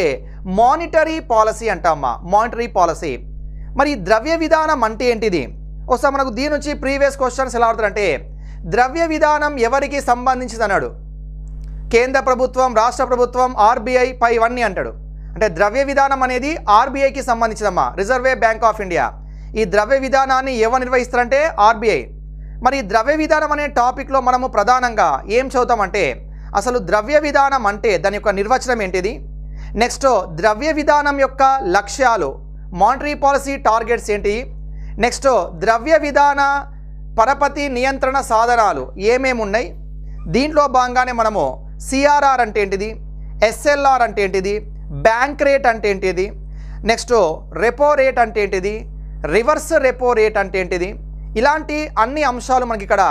మానిటరీ పాలసీ అంటామమ్మా, మానిటరీ పాలసీ. మరి ద్రవ్య విధానం అంటే ఏంటిది? ఒకసారి మనకు దీని నుంచి ప్రీవియస్ క్వశ్చన్స్ ఎలా అవుతారంటే ద్రవ్య విధానం ఎవరికి సంబంధించింది అన్నాడు. కేంద్ర ప్రభుత్వం, రాష్ట్ర ప్రభుత్వం, ఆర్బీఐ పై ఇవన్నీ అంటాడు. అంటే ద్రవ్య విధానం అనేది ఆర్బీఐకి సంబంధించిందమ్మా, రిజర్వ్ బ్యాంక్ ఆఫ్ ఇండియా. ఈ ద్రవ్య విధానాన్ని ఎవరు నిర్వహిస్తారంటే ఆర్బీఐ. మరి ద్రవ్య విధానం అనే టాపిక్లో మనము ప్రధానంగా ఏం చదువుతామంటే అసలు ద్రవ్య విధానం అంటే దాని యొక్క నిర్వచనం ఏంటిది, నెక్స్ట్ ద్రవ్య విధానం యొక్క లక్ష్యాలు, మానిటరీ పాలసీ టార్గెట్స్ ఏంటి, నెక్స్ట్ ద్రవ్య విధాన పరపతి నియంత్రణ సాధనాలు ఏమేమి ఉన్నాయి, దీంట్లో భాగంగానే మనము సిఆర్ఆర్ అంటే ఏంటిది, ఎస్ఎల్ఆర్ అంటే ఏంటిది, బ్యాంక్ రేట్ అంటే ఏంటిది, నెక్స్ట్ రెపో రేట్ అంటే ఏంటిది, రివర్స్ రెపో రేట్ అంటే ఏంటిది, ఇలాంటి అన్ని అంశాలు మనకి ఇక్కడ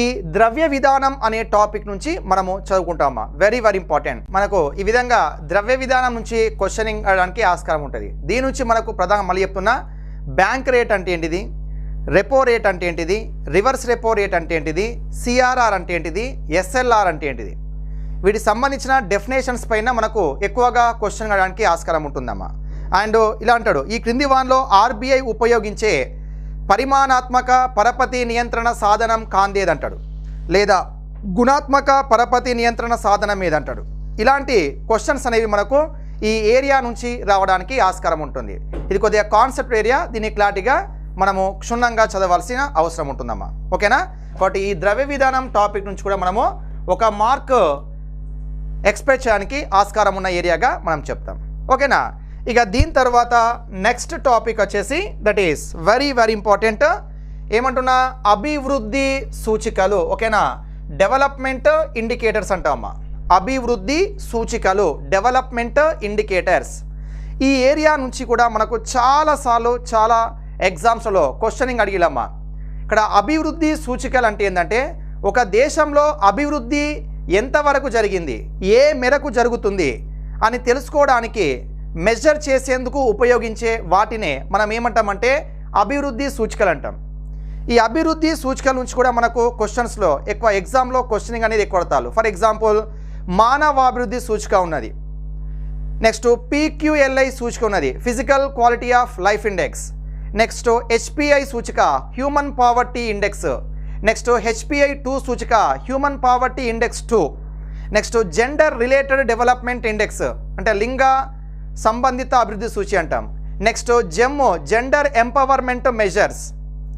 ఈ ద్రవ్య విధానం అనే టాపిక్ నుంచి మనము చదువుకుంటామా. Very very important. మనకు ఈ విధంగా ద్రవ్య విధానం నుంచి క్వశ్చనింగ్ అడడానికి ఆస్కారం ఉంటుంది. దీని నుంచి మనకు ప్రధానంగా మళ్ళీ చెప్తున్నా బ్యాంక్ రేట్ అంటే ఏంటిది, రెపో రేట్ అంటే ఏంటిది, రివర్స్ రెపో రేట్ అంటే ఏంటిది, సిఆర్ఆర్ అంటే ఏంటిది, ఎస్ఎల్ఆర్ అంటే ఏంటిది, వీటికి సంబంధించిన డెఫినేషన్స్ పైన మనకు ఎక్కువగా క్వశ్చన్ అడడానికి ఆస్కారం ఉంటుందమ్మా. అండ్ ఇలా అంటాడు, ఈ క్రింది వాన్లో ఆర్బీఐ ఉపయోగించే పరిమాణాత్మక పరపతి నియంత్రణ సాధనం కాందేదంటాడు, లేదా గుణాత్మక పరపతి నియంత్రణ సాధనం ఏదంటాడు. ఇలాంటి క్వశ్చన్స్ అనేవి మనకు ఈ ఏరియా నుంచి రావడానికి ఆస్కారం ఉంటుంది. ఇది కొద్దిగా కాన్సెప్ట్ ఏరియా, దీన్ని క్లారిటీగా మనము క్షుణ్ణంగా చదవాల్సిన అవసరం ఉంటుందమ్మా. ఓకేనా, కాబట్టి ఈ ద్రవ్య విధానం టాపిక్ నుంచి కూడా మనము ఒక మార్క్ ఎక్స్పెక్ట్ చేయడానికి ఆస్కారం ఉన్న ఏరియాగా మనం చెప్తాం. ఓకేనా, ఇక దీని తర్వాత నెక్స్ట్ టాపిక్ వచ్చేసి that is very very important. ఏమంటున్నా అభివృద్ధి సూచికలు. ఓకేనా, డెవలప్మెంట్ ఇండికేటర్స్ అంటామా. అభివృద్ధి సూచికలు, డెవలప్మెంట్ ఇండికేటర్స్. ఈ ఏరియా నుంచి కూడా మనకు చాలాసార్లు చాలా ఎగ్జామ్స్లో క్వశ్చనింగ్ అడిగిలమ్మా. ఇక్కడ అభివృద్ధి సూచికలు అంటే ఏంటంటే ఒక దేశంలో అభివృద్ధి ఎంతవరకు జరిగింది, ఏ మేరకు జరుగుతుంది అని తెలుసుకోవడానికి మెజర్ చేసేందుకు ఉపయోగించే వాటినే మనం ఏమంటామంటే అభివృద్ధి సూచికలు అంటాం. ఈ అభివృద్ధి సూచికల నుంచి కూడా మనకు క్వశ్చన్స్లో ఎక్కువ ఎగ్జామ్లో క్వశ్చనింగ్ అనేది ఎక్కువ పడతారు. ఫర్ ఎగ్జాంపుల్ మానవాభివృద్ధి సూచిక ఉన్నది, నెక్స్ట్ PQLI సూచిక ఉన్నది, physical quality of life index, next HPI సూచిక human poverty index, next HPI-2 సూచిక human poverty index 2, next gender related development index అంటే లింగ సంబంధిత అభివృద్ధి సూచి అంటాం, నెక్స్ట్ జెండర్ ఎంపవర్మెంట్ మెజర్స్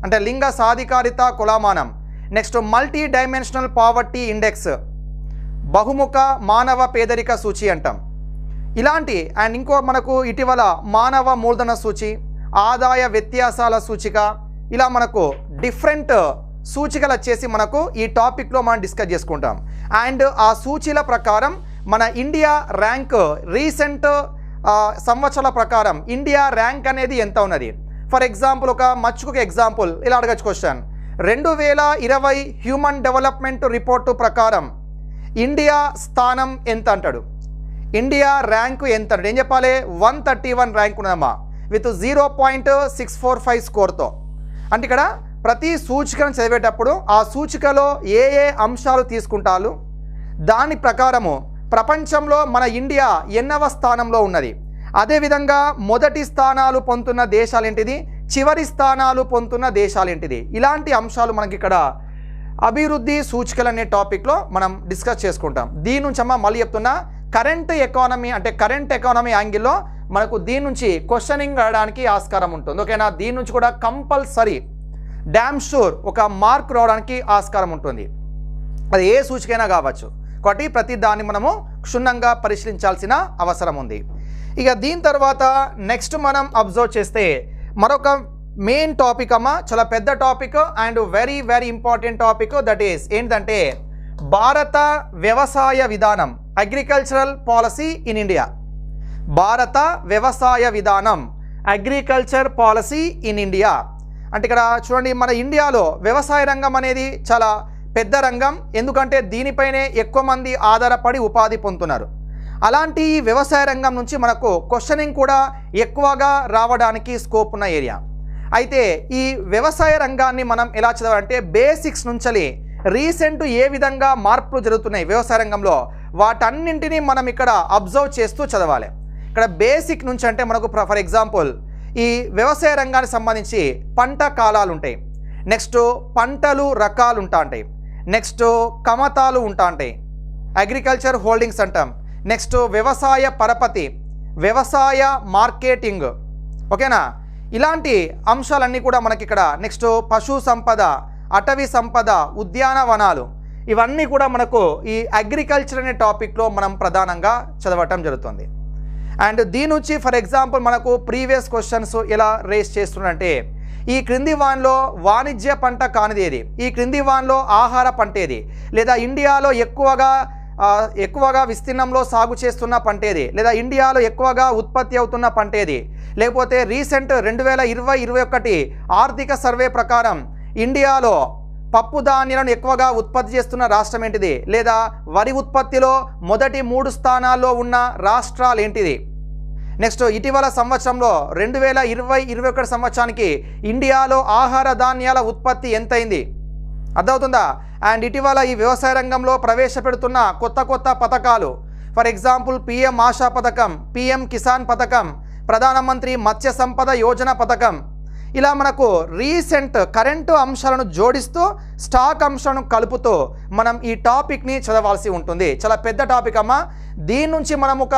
అంటే లింగ సాధికారిత కులమానం, next multi dimensional poverty index బహుముఖ మానవ పేదరిక సూచి అంటాం. ఇలాంటి అండ్ ఇంకో మనకు ఇటీవల మానవ మూలధన సూచి, ఆదాయ వ్యత్యాసాల సూచిక, ఇలా మనకు డిఫరెంట్ సూచికలు వచ్చేసి మనకు ఈ టాపిక్లో మనం డిస్కస్ చేసుకుంటాం. అండ్ ఆ సూచీల ప్రకారం మన ఇండియా ర్యాంక్ రీసెంట్ సంవత్సరాల ప్రకారం ఇండియా ర్యాంక్ అనేది ఎంత ఉన్నది. ఫర్ ఎగ్జాంపుల్ ఒక మచ్చుకు ఎగ్జాంపుల్ ఇలా అడగచ్చు క్వశ్చన్, 2020 హ్యూమన్ డెవలప్మెంట్ రిపోర్టు ప్రకారం ఇండియా స్థానం ఎంత అంటాడు, ఇండియా ర్యాంకు ఎంత అంటాడు. ఏం చెప్పాలి, 131 ర్యాంక్ ఉన్నదమ్మా విత్ 0.645 స్కోర్తో. అంటే ఇక్కడ ప్రతి సూచికను చదివేటప్పుడు ఆ సూచికలో ఏ ఏ అంశాలు తీసుకుంటారు, దాని ప్రకారము ప్రపంచంలో మన ఇండియా ఎన్నవ స్థానంలో ఉన్నది, అదేవిధంగా మొదటి స్థానాలు పొందుతున్న దేశాలు ఏంటిది, చివరి స్థానాలు పొందుతున్న దేశాలు ఏంటిది, ఇలాంటి అంశాలు మనకి ఇక్కడ అభివృద్ధి సూచికలు అనే టాపిక్లో మనం డిస్కస్ చేసుకుంటాం. దీని నుంచి అమ్మ మళ్ళీ చెప్తున్నా కరెంట్ ఎకానమీ అంటే కరెంట్ ఎకానమీ యాంగిల్లో మనకు దీని నుంచి క్వశ్చనింగ్ రావడానికి ఆస్కారం ఉంటుంది. ఓకేనా, దీని నుంచి కూడా కంపల్సరీ డ్యామ్ షూర్ ఒక మార్క్ రావడానికి ఆస్కారం ఉంటుంది, అది ఏ సూచికైనా కావచ్చు. కాబట్టి ప్రతి దాన్ని మనము క్షుణ్ణంగా పరిశీలించాల్సిన అవసరం ఉంది. ఇక దీని తర్వాత నెక్స్ట్ మనం అబ్జర్వ్ చేస్తే మరొక మెయిన్ టాపిక్ అమ్మ, చాలా పెద్ద topic and very very important topic. That is ఏంటంటే భారత వ్యవసాయ విధానం, అగ్రికల్చరల్ పాలసీ ఇన్ ఇండియా. భారత వ్యవసాయ విధానం, అగ్రికల్చర్ పాలసీ ఇన్ ఇండియా. అంటే ఇక్కడ చూడండి, మన ఇండియాలో వ్యవసాయ రంగం అనేది చాలా పెద్ద రంగం, ఎందుకంటే దీనిపైనే ఎక్కువ మంది ఆధారపడి ఉపాధి పొందుతున్నారు. అలాంటి ఈ వ్యవసాయ రంగం నుంచి మనకు క్వశ్చనింగ్ కూడా ఎక్కువగా రావడానికి స్కోప్ ఉన్న ఏరియా. అయితే ఈ వ్యవసాయ రంగాన్ని మనం ఎలా చదవాలంటే బేసిక్స్ నుంచి రీసెంట్ ఏ విధంగా మార్పులు జరుగుతున్నాయి వ్యవసాయ రంగంలో వాటన్నింటినీ మనం ఇక్కడ అబ్జర్వ్ చేస్తూ చదవాలి. ఇక్కడ బేసిక్ నుంచి అంటే మనకు ఫర్ ఎగ్జాంపుల్ ఈ వ్యవసాయ రంగానికి సంబంధించి పంట కాలాలు ఉంటాయి, నెక్స్ట్ పంటలు రకాలు ఉంటాయి, నెక్స్ట్ కమతాలు ఉంటాయి, అగ్రికల్చర్ హోల్డింగ్స్ అంటాం, నెక్స్ట్ వ్యవసాయ పరపతి, వ్యవసాయ మార్కెటింగ్, ఓకేనా. ఇలాంటి అంశాలన్నీ కూడా మనకి ఇక్కడ నెక్స్ట్ పశు సంపద, అటవీ సంపద, ఉద్యానవనాలు, ఇవన్నీ కూడా మనకు ఈ అగ్రికల్చర్ అనే టాపిక్లో మనం ప్రధానంగా చదవటం జరుగుతుంది. అండ్ దీని నుంచి ఫర్ ఎగ్జాంపుల్ మనకు ప్రీవియస్ క్వశ్చన్స్ ఎలా రేస్ చేస్తున్నారంటే ఈ క్రింది వాన్లో వాణిజ్య పంట కానిది ఏది, ఈ క్రింది వాన్లో ఆహార పంట ఏది, లేదా ఇండియాలో ఎక్కువగా విస్తీర్ణంలో సాగు చేస్తున్న పంట ఏది, లేదా ఇండియాలో ఎక్కువగా ఉత్పత్తి అవుతున్న పంట ఏది, లేకపోతే రీసెంట్ 2020-21 ఆర్థిక సర్వే ప్రకారం ఇండియాలో పప్పు ధాన్యాలను ఎక్కువగా ఉత్పత్తి చేస్తున్న రాష్ట్రం ఏంటిది, లేదా వరి ఉత్పత్తిలో మొదటి 3 స్థానాల్లో ఉన్న రాష్ట్రాలు ఏంటిది. నెక్స్ట్ ఇటీవల సంవత్సరంలో 2020-21 సంవత్సరానికి ఇండియాలో ఆహార ధాన్యాల ఉత్పత్తి ఎంతైంది, అర్థమవుతుందా. అండ్ ఇటీవల ఈ వ్యవసాయ రంగంలో ప్రవేశపెడుతున్న కొత్త పథకాలు, ఫర్ ఎగ్జాంపుల్ పిఎం ఆశా పథకం, పిఎం కిసాన్ పథకం, ప్రధానమంత్రి మత్స్య సంపద యోజన పథకం, ఇలా మనకు రీసెంట్ కరెంటు అంశాలను జోడిస్తూ స్టాక్ అంశాలను కలుపుతూ మనం ఈ టాపిక్ని చదవాల్సి ఉంటుంది. చాలా పెద్ద టాపిక్ అమ్మా. దీని నుంచి మనం ఒక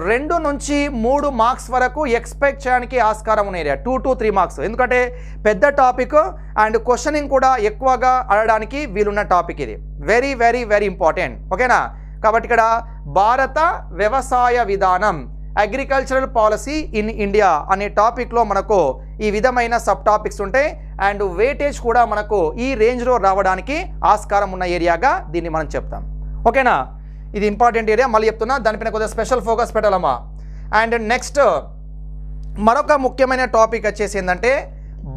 2 నుంచి 3 మార్క్స్ వరకు ఎక్స్పెక్ట్ చేయడానికి ఆస్కారం ఉన్న ఏరియా, 2 to 3 మార్క్స్, ఎందుకంటే పెద్ద టాపిక్ అండ్ క్వశ్చనింగ్ కూడా ఎక్కువగా అడగడానికి వీలున్న టాపిక్ ఇది. వెరీ వెరీ వెరీ ఇంపార్టెంట్, ఓకేనా. కాబట్టి ఇక్కడ భారత వ్యవసాయ విధానం, అగ్రికల్చరల్ పాలసీ ఇన్ ఇండియా అనే టాపిక్లో మనకు ఈ విధమైన సబ్ టాపిక్స్ ఉంటాయి. అండ్ వెయిటేజ్ కూడా మనకు ఈ రేంజ్లో రావడానికి ఆస్కారం ఉన్న ఏరియాగా దీన్ని మనం చెప్తాం, ఓకేనా. ఇది ఇంపార్టెంట్ ఏరియా, మళ్ళీ చెప్తున్నా, దానిపైన కొద్దిగా స్పెషల్ ఫోకస్ పెట్టాలమ్మా. అండ్ నెక్స్ట్ మరొక ముఖ్యమైన టాపిక్ వచ్చేసి ఏంటంటే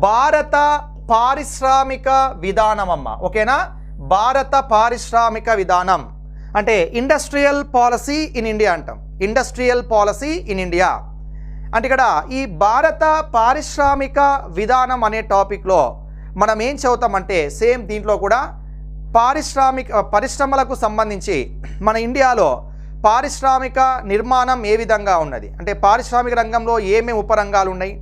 భారత పారిశ్రామిక విధానం అమ్మ, ఓకేనా. భారత పారిశ్రామిక విధానం అంటే ఇండస్ట్రియల్ పాలసీ ఇన్ ఇండియా అంటాం, ఇండస్ట్రియల్ పాలసీ ఇన్ ఇండియా. అంటే ఇక్కడ ఈ భారత పారిశ్రామిక విధానం అనే టాపిక్లో మనం ఏం చదువుతామంటే సేమ్ దీంట్లో కూడా పరిశ్రమలకు సంబంధించి మన ఇండియాలో పారిశ్రామిక నిర్మాణం ఏ విధంగా ఉన్నది, అంటే పారిశ్రామిక రంగంలో ఏమేమి ఉపరంగాలు ఉన్నాయి,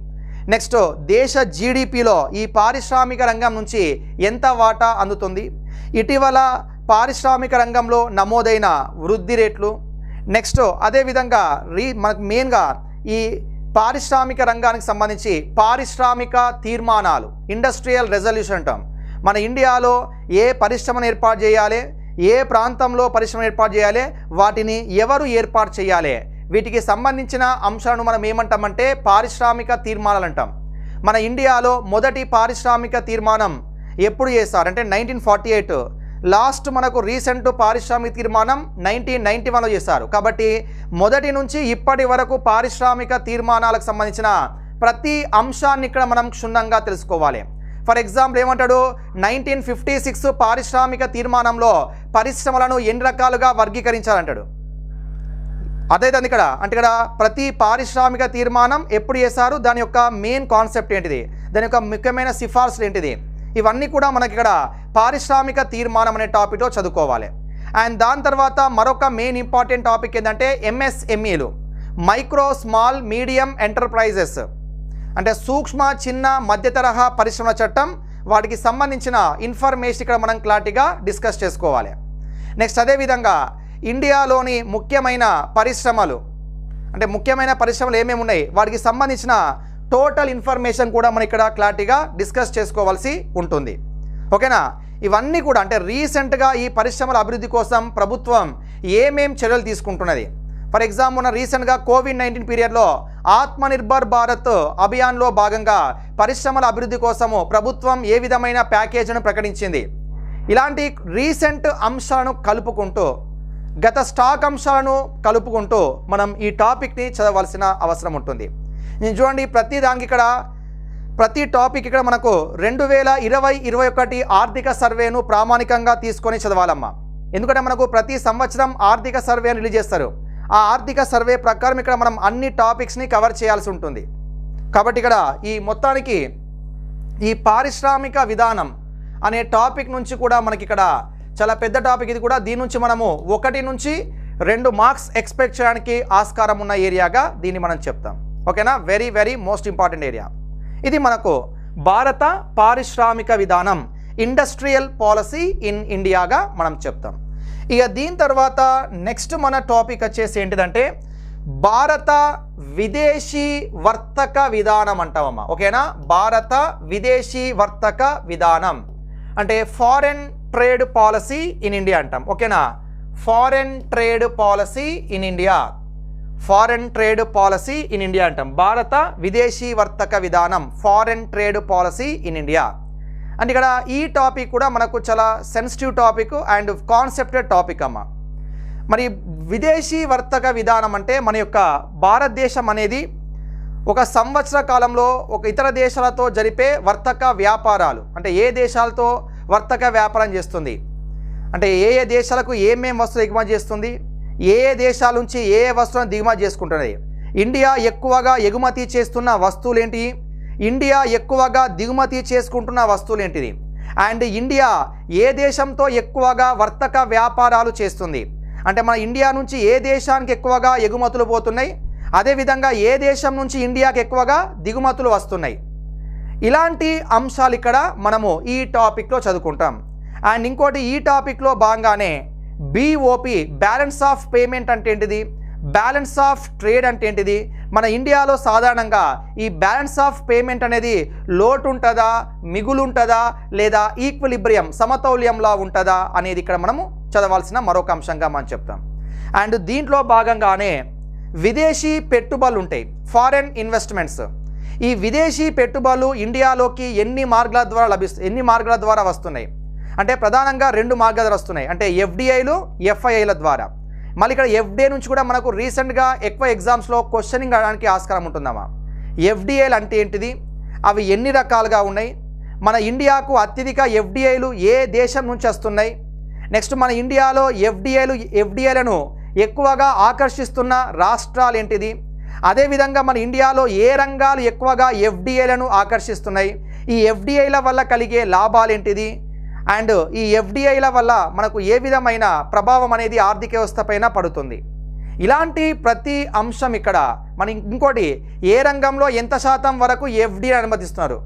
నెక్స్ట్ దేశ జీడిపిలో ఈ పారిశ్రామిక రంగం నుంచి ఎంత వాటా అందుతుంది, ఇటీవల పారిశ్రామిక రంగంలో నమోదైన వృద్ధి రేట్లు, నెక్స్ట్ అదేవిధంగా మనకు మెయిన్గా ఈ పారిశ్రామిక రంగానికి సంబంధించి పారిశ్రామిక తీర్మానాలు, ఇండస్ట్రియల్ రెజల్యూషన్ అంటాం. మన ఇండియాలో ఏ పరిశ్రమను ఏర్పాటు చేయాలి, ఏ ప్రాంతంలో పరిశ్రమ ఏర్పాటు చేయాలి, వాటిని ఎవరు ఏర్పాటు చేయాలి, వీటికి సంబంధించిన అంశాలను మనం ఏమంటామంటే పారిశ్రామిక తీర్మానాలు అంటాం. మన ఇండియాలో మొదటి పారిశ్రామిక తీర్మానం ఎప్పుడు చేస్తారు అంటే 1948, లాస్ట్ మనకు రీసెంట్ పారిశ్రామిక తీర్మానం 1991లో చేశారు. కాబట్టి మొదటి నుంచి ఇప్పటి వరకు పారిశ్రామిక తీర్మానాలకు సంబంధించిన ప్రతి అంశాన్ని ఇక్కడ మనం క్షుణ్ణంగా తెలుసుకోవాలి. ఫర్ ఎగ్జాంపుల్ ఏమంటాడు, 1956 పారిశ్రామిక తీర్మానంలో పరిశ్రమలను ఎన్ని రకాలుగా వర్గీకరించాలంటాడు. అదేవిధంగా ఇక్కడ అంటే ఇక్కడ ప్రతి పారిశ్రామిక తీర్మానం ఎప్పుడు చేశారు, దాని యొక్క మెయిన్ కాన్సెప్ట్ ఏంటిది, దాని యొక్క ముఖ్యమైన సిఫార్సులు ఏంటిది, ఇవన్నీ కూడా మనకి ఇక్కడ పారిశ్రామిక తీర్మానం అనే టాపిక్లో చదువుకోవాలి. అండ్ దాని తర్వాత మరొక మెయిన్ ఇంపార్టెంట్ టాపిక్ ఏంటంటే ఎంఎస్ఎంఈలు, మైక్రో స్మాల్ మీడియం ఎంటర్ప్రైజెస్, అంటే సూక్ష్మ చిన్న మధ్య తరహా పరిశ్రమల చట్టం, వాటికి సంబంధించిన ఇన్ఫర్మేషన్ ఇక్కడ మనం క్లారిటీగా డిస్కస్ చేసుకోవాలి. నెక్స్ట్ అదేవిధంగా ఇండియాలోని ముఖ్యమైన పరిశ్రమలు, అంటే ముఖ్యమైన పరిశ్రమలు ఏమేమి ఉన్నాయి వాటికి సంబంధించిన టోటల్ ఇన్ఫర్మేషన్ కూడా మనం ఇక్కడ క్లారిటీగా డిస్కస్ చేసుకోవాల్సి ఉంటుంది, ఓకేనా. ఇవన్నీ కూడా అంటే రీసెంట్గా ఈ పరిశ్రమల అభివృద్ధి కోసం ప్రభుత్వం ఏమేం చర్యలు తీసుకుంటున్నది. ఫర్ ఎగ్జాంపుల్ రీసెంట్గా కోవిడ్-19 పీరియడ్లో ఆత్మనిర్భర్ భారత్ అభియాన్లో భాగంగా పరిశ్రమల అభివృద్ధి కోసము ప్రభుత్వం ఏ విధమైన ప్యాకేజీని ప్రకటించింది. ఇలాంటి రీసెంట్ అంశాలను కలుపుకుంటూ, గత స్టాక్ అంశాలను కలుపుకుంటూ మనం ఈ టాపిక్ని చదవాల్సిన అవసరం ఉంటుంది. నేను చూడండి, ప్రతి దానికి ఇక్కడ ప్రతి టాపిక్ ఇక్కడ మనకు 2020-21 ఆర్థిక సర్వేను ప్రామాణికంగా తీసుకొని చదవాలమ్మా. ఎందుకంటే మనకు ప్రతి సంవత్సరం ఆర్థిక సర్వేని రిలీజ్ చేస్తారు. ఆ ఆర్థిక సర్వే ప్రకారం ఇక్కడ మనం అన్ని టాపిక్స్ని కవర్ చేయాల్సి ఉంటుంది. కాబట్టి ఇక్కడ ఈ మొత్తానికి ఈ పారిశ్రామిక విధానం అనే టాపిక్ నుంచి కూడా మనకి ఇక్కడ చాలా పెద్ద టాపిక్ ఇది కూడా. దీని నుంచి మనము 1 నుంచి 2 మార్క్స్ ఎక్స్పెక్ట్ చేయడానికి ఆస్కారం ఉన్న ఏరియాగా దీన్ని మనం చెప్తాం. ఓకేనా, very very most important area ఇది. మనకు భారత పారిశ్రామిక విధానం, ఇండస్ట్రియల్ పాలసీ ఇన్ ఇండియాగా మనం చెప్తాం. ఇక దీని తర్వాత నెక్స్ట్ మన టాపిక్ వచ్చేసి ఏంటిదంటే భారత విదేశీ వర్తక విధానం అంటామమ్మా. ఓకేనా, భారత విదేశీ వర్తక విధానం అంటే foreign trade policy in India అంటాం. ఓకేనా, foreign trade policy in India, foreign trade policy in India అంటాం. భారత విదేశీ వర్తక విధానం, foreign trade policy in India. And ఇక్కడ ఈ టాపిక్ కూడా మనకు చాలా సెన్సిటివ్ టాపిక్ అండ్ కాన్సెప్టెడ్ టాపిక్ అమ్మ. మరి విదేశీ వర్తక విధానం అంటే మన యొక్క భారతదేశం అనేది ఒక సంవత్సర కాలంలో ఒక ఇతర దేశాలతో జరిపే వర్తక వ్యాపారాలు, అంటే ఏ దేశాలతో వర్తక వ్యాపారం చేస్తుంది, అంటే ఏ ఏ దేశాలకు ఏమేం వస్తువులు ఎగుమతి చేస్తుంది, ఏ ఏ దేశాల నుంచి ఏ ఏ వస్తువులను దిగుమతి చేసుకుంటున్నది, ఇండియా ఎక్కువగా ఎగుమతి చేస్తున్న వస్తువులు ఏంటి, ఇండియా ఎక్కువగా దిగుమతి చేసుకుంటున్న వస్తువులు ఏంటిది, అండ్ ఇండియా ఏ దేశంతో ఎక్కువగా వర్తక వ్యాపారాలు చేస్తుంది, అంటే మన ఇండియా నుంచి ఏ దేశానికి ఎక్కువగా ఎగుమతులు పోతున్నాయి, అదేవిధంగా ఏ దేశం నుంచి ఇండియాకి ఎక్కువగా దిగుమతులు వస్తున్నాయి. ఇలాంటి అంశాలు ఇక్కడ మనము ఈ టాపిక్లో చదువుకుంటాం. అండ్ ఇంకోటి ఈ టాపిక్లో భాగంగానే BOP, బ్యాలెన్స్ ఆఫ్ పేమెంట్ అంటే ఏంటిది, బ్యాలెన్స్ ఆఫ్ ట్రేడ్ అంటే ఏంటిది, మన ఇండియాలో సాధారణంగా ఈ బ్యాలెన్స్ ఆఫ్ పేమెంట్ అనేది లోటు ఉంటుందా, మిగులు ఉంటుందా, లేదా ఈక్విలిబ్రియం సమతౌల్యంలా ఉంటుందా అనేది ఇక్కడ మనము చదవాల్సిన మరొక అంశంగా మనం చెప్తాం. అండ్ దీంట్లో భాగంగానే విదేశీ పెట్టుబడులు ఉంటాయి, ఫారెన్ ఇన్వెస్ట్మెంట్స్. ఈ విదేశీ పెట్టుబడులు ఇండియాలోకి ఎన్ని మార్గాల ద్వారా వస్తున్నాయి అంటే ప్రధానంగా 2 మార్గాలు వస్తున్నాయి, అంటే FDIలు FIIల ద్వారా. మళ్ళీ ఇక్కడ FDI నుంచి కూడా మనకు రీసెంట్గా ఎక్కువ ఎగ్జామ్స్లో క్వశ్చనింగ్ అడడానికి ఆస్కారం ఉంటుందమ్మా. FDIలు అంటే ఏంటిది, అవి ఎన్ని రకాలుగా ఉన్నాయి, మన ఇండియాకు అత్యధిక FDIలు ఏ దేశం నుంచి వస్తున్నాయి, నెక్స్ట్ మన ఇండియాలో FDIలను ఎక్కువగా ఆకర్షిస్తున్న రాష్ట్రాలు ఏంటిది, అదేవిధంగా మన ఇండియాలో ఏ రంగాలు ఎక్కువగా FDIలను ఆకర్షిస్తున్నాయి, ఈ FDIల వల్ల కలిగే లాభాలు ఏంటిది, అండ్ ఈ FDIల వల్ల మనకు ఏ విధమైన ప్రభావం అనేది ఆర్థిక వ్యవస్థ పైన పడుతుంది. ఇలాంటి ప్రతి అంశం ఇక్కడ మన ఇంకోటి ఏ రంగంలో ఎంత శాతం వరకు FDI అనుమతిస్తున్నారు,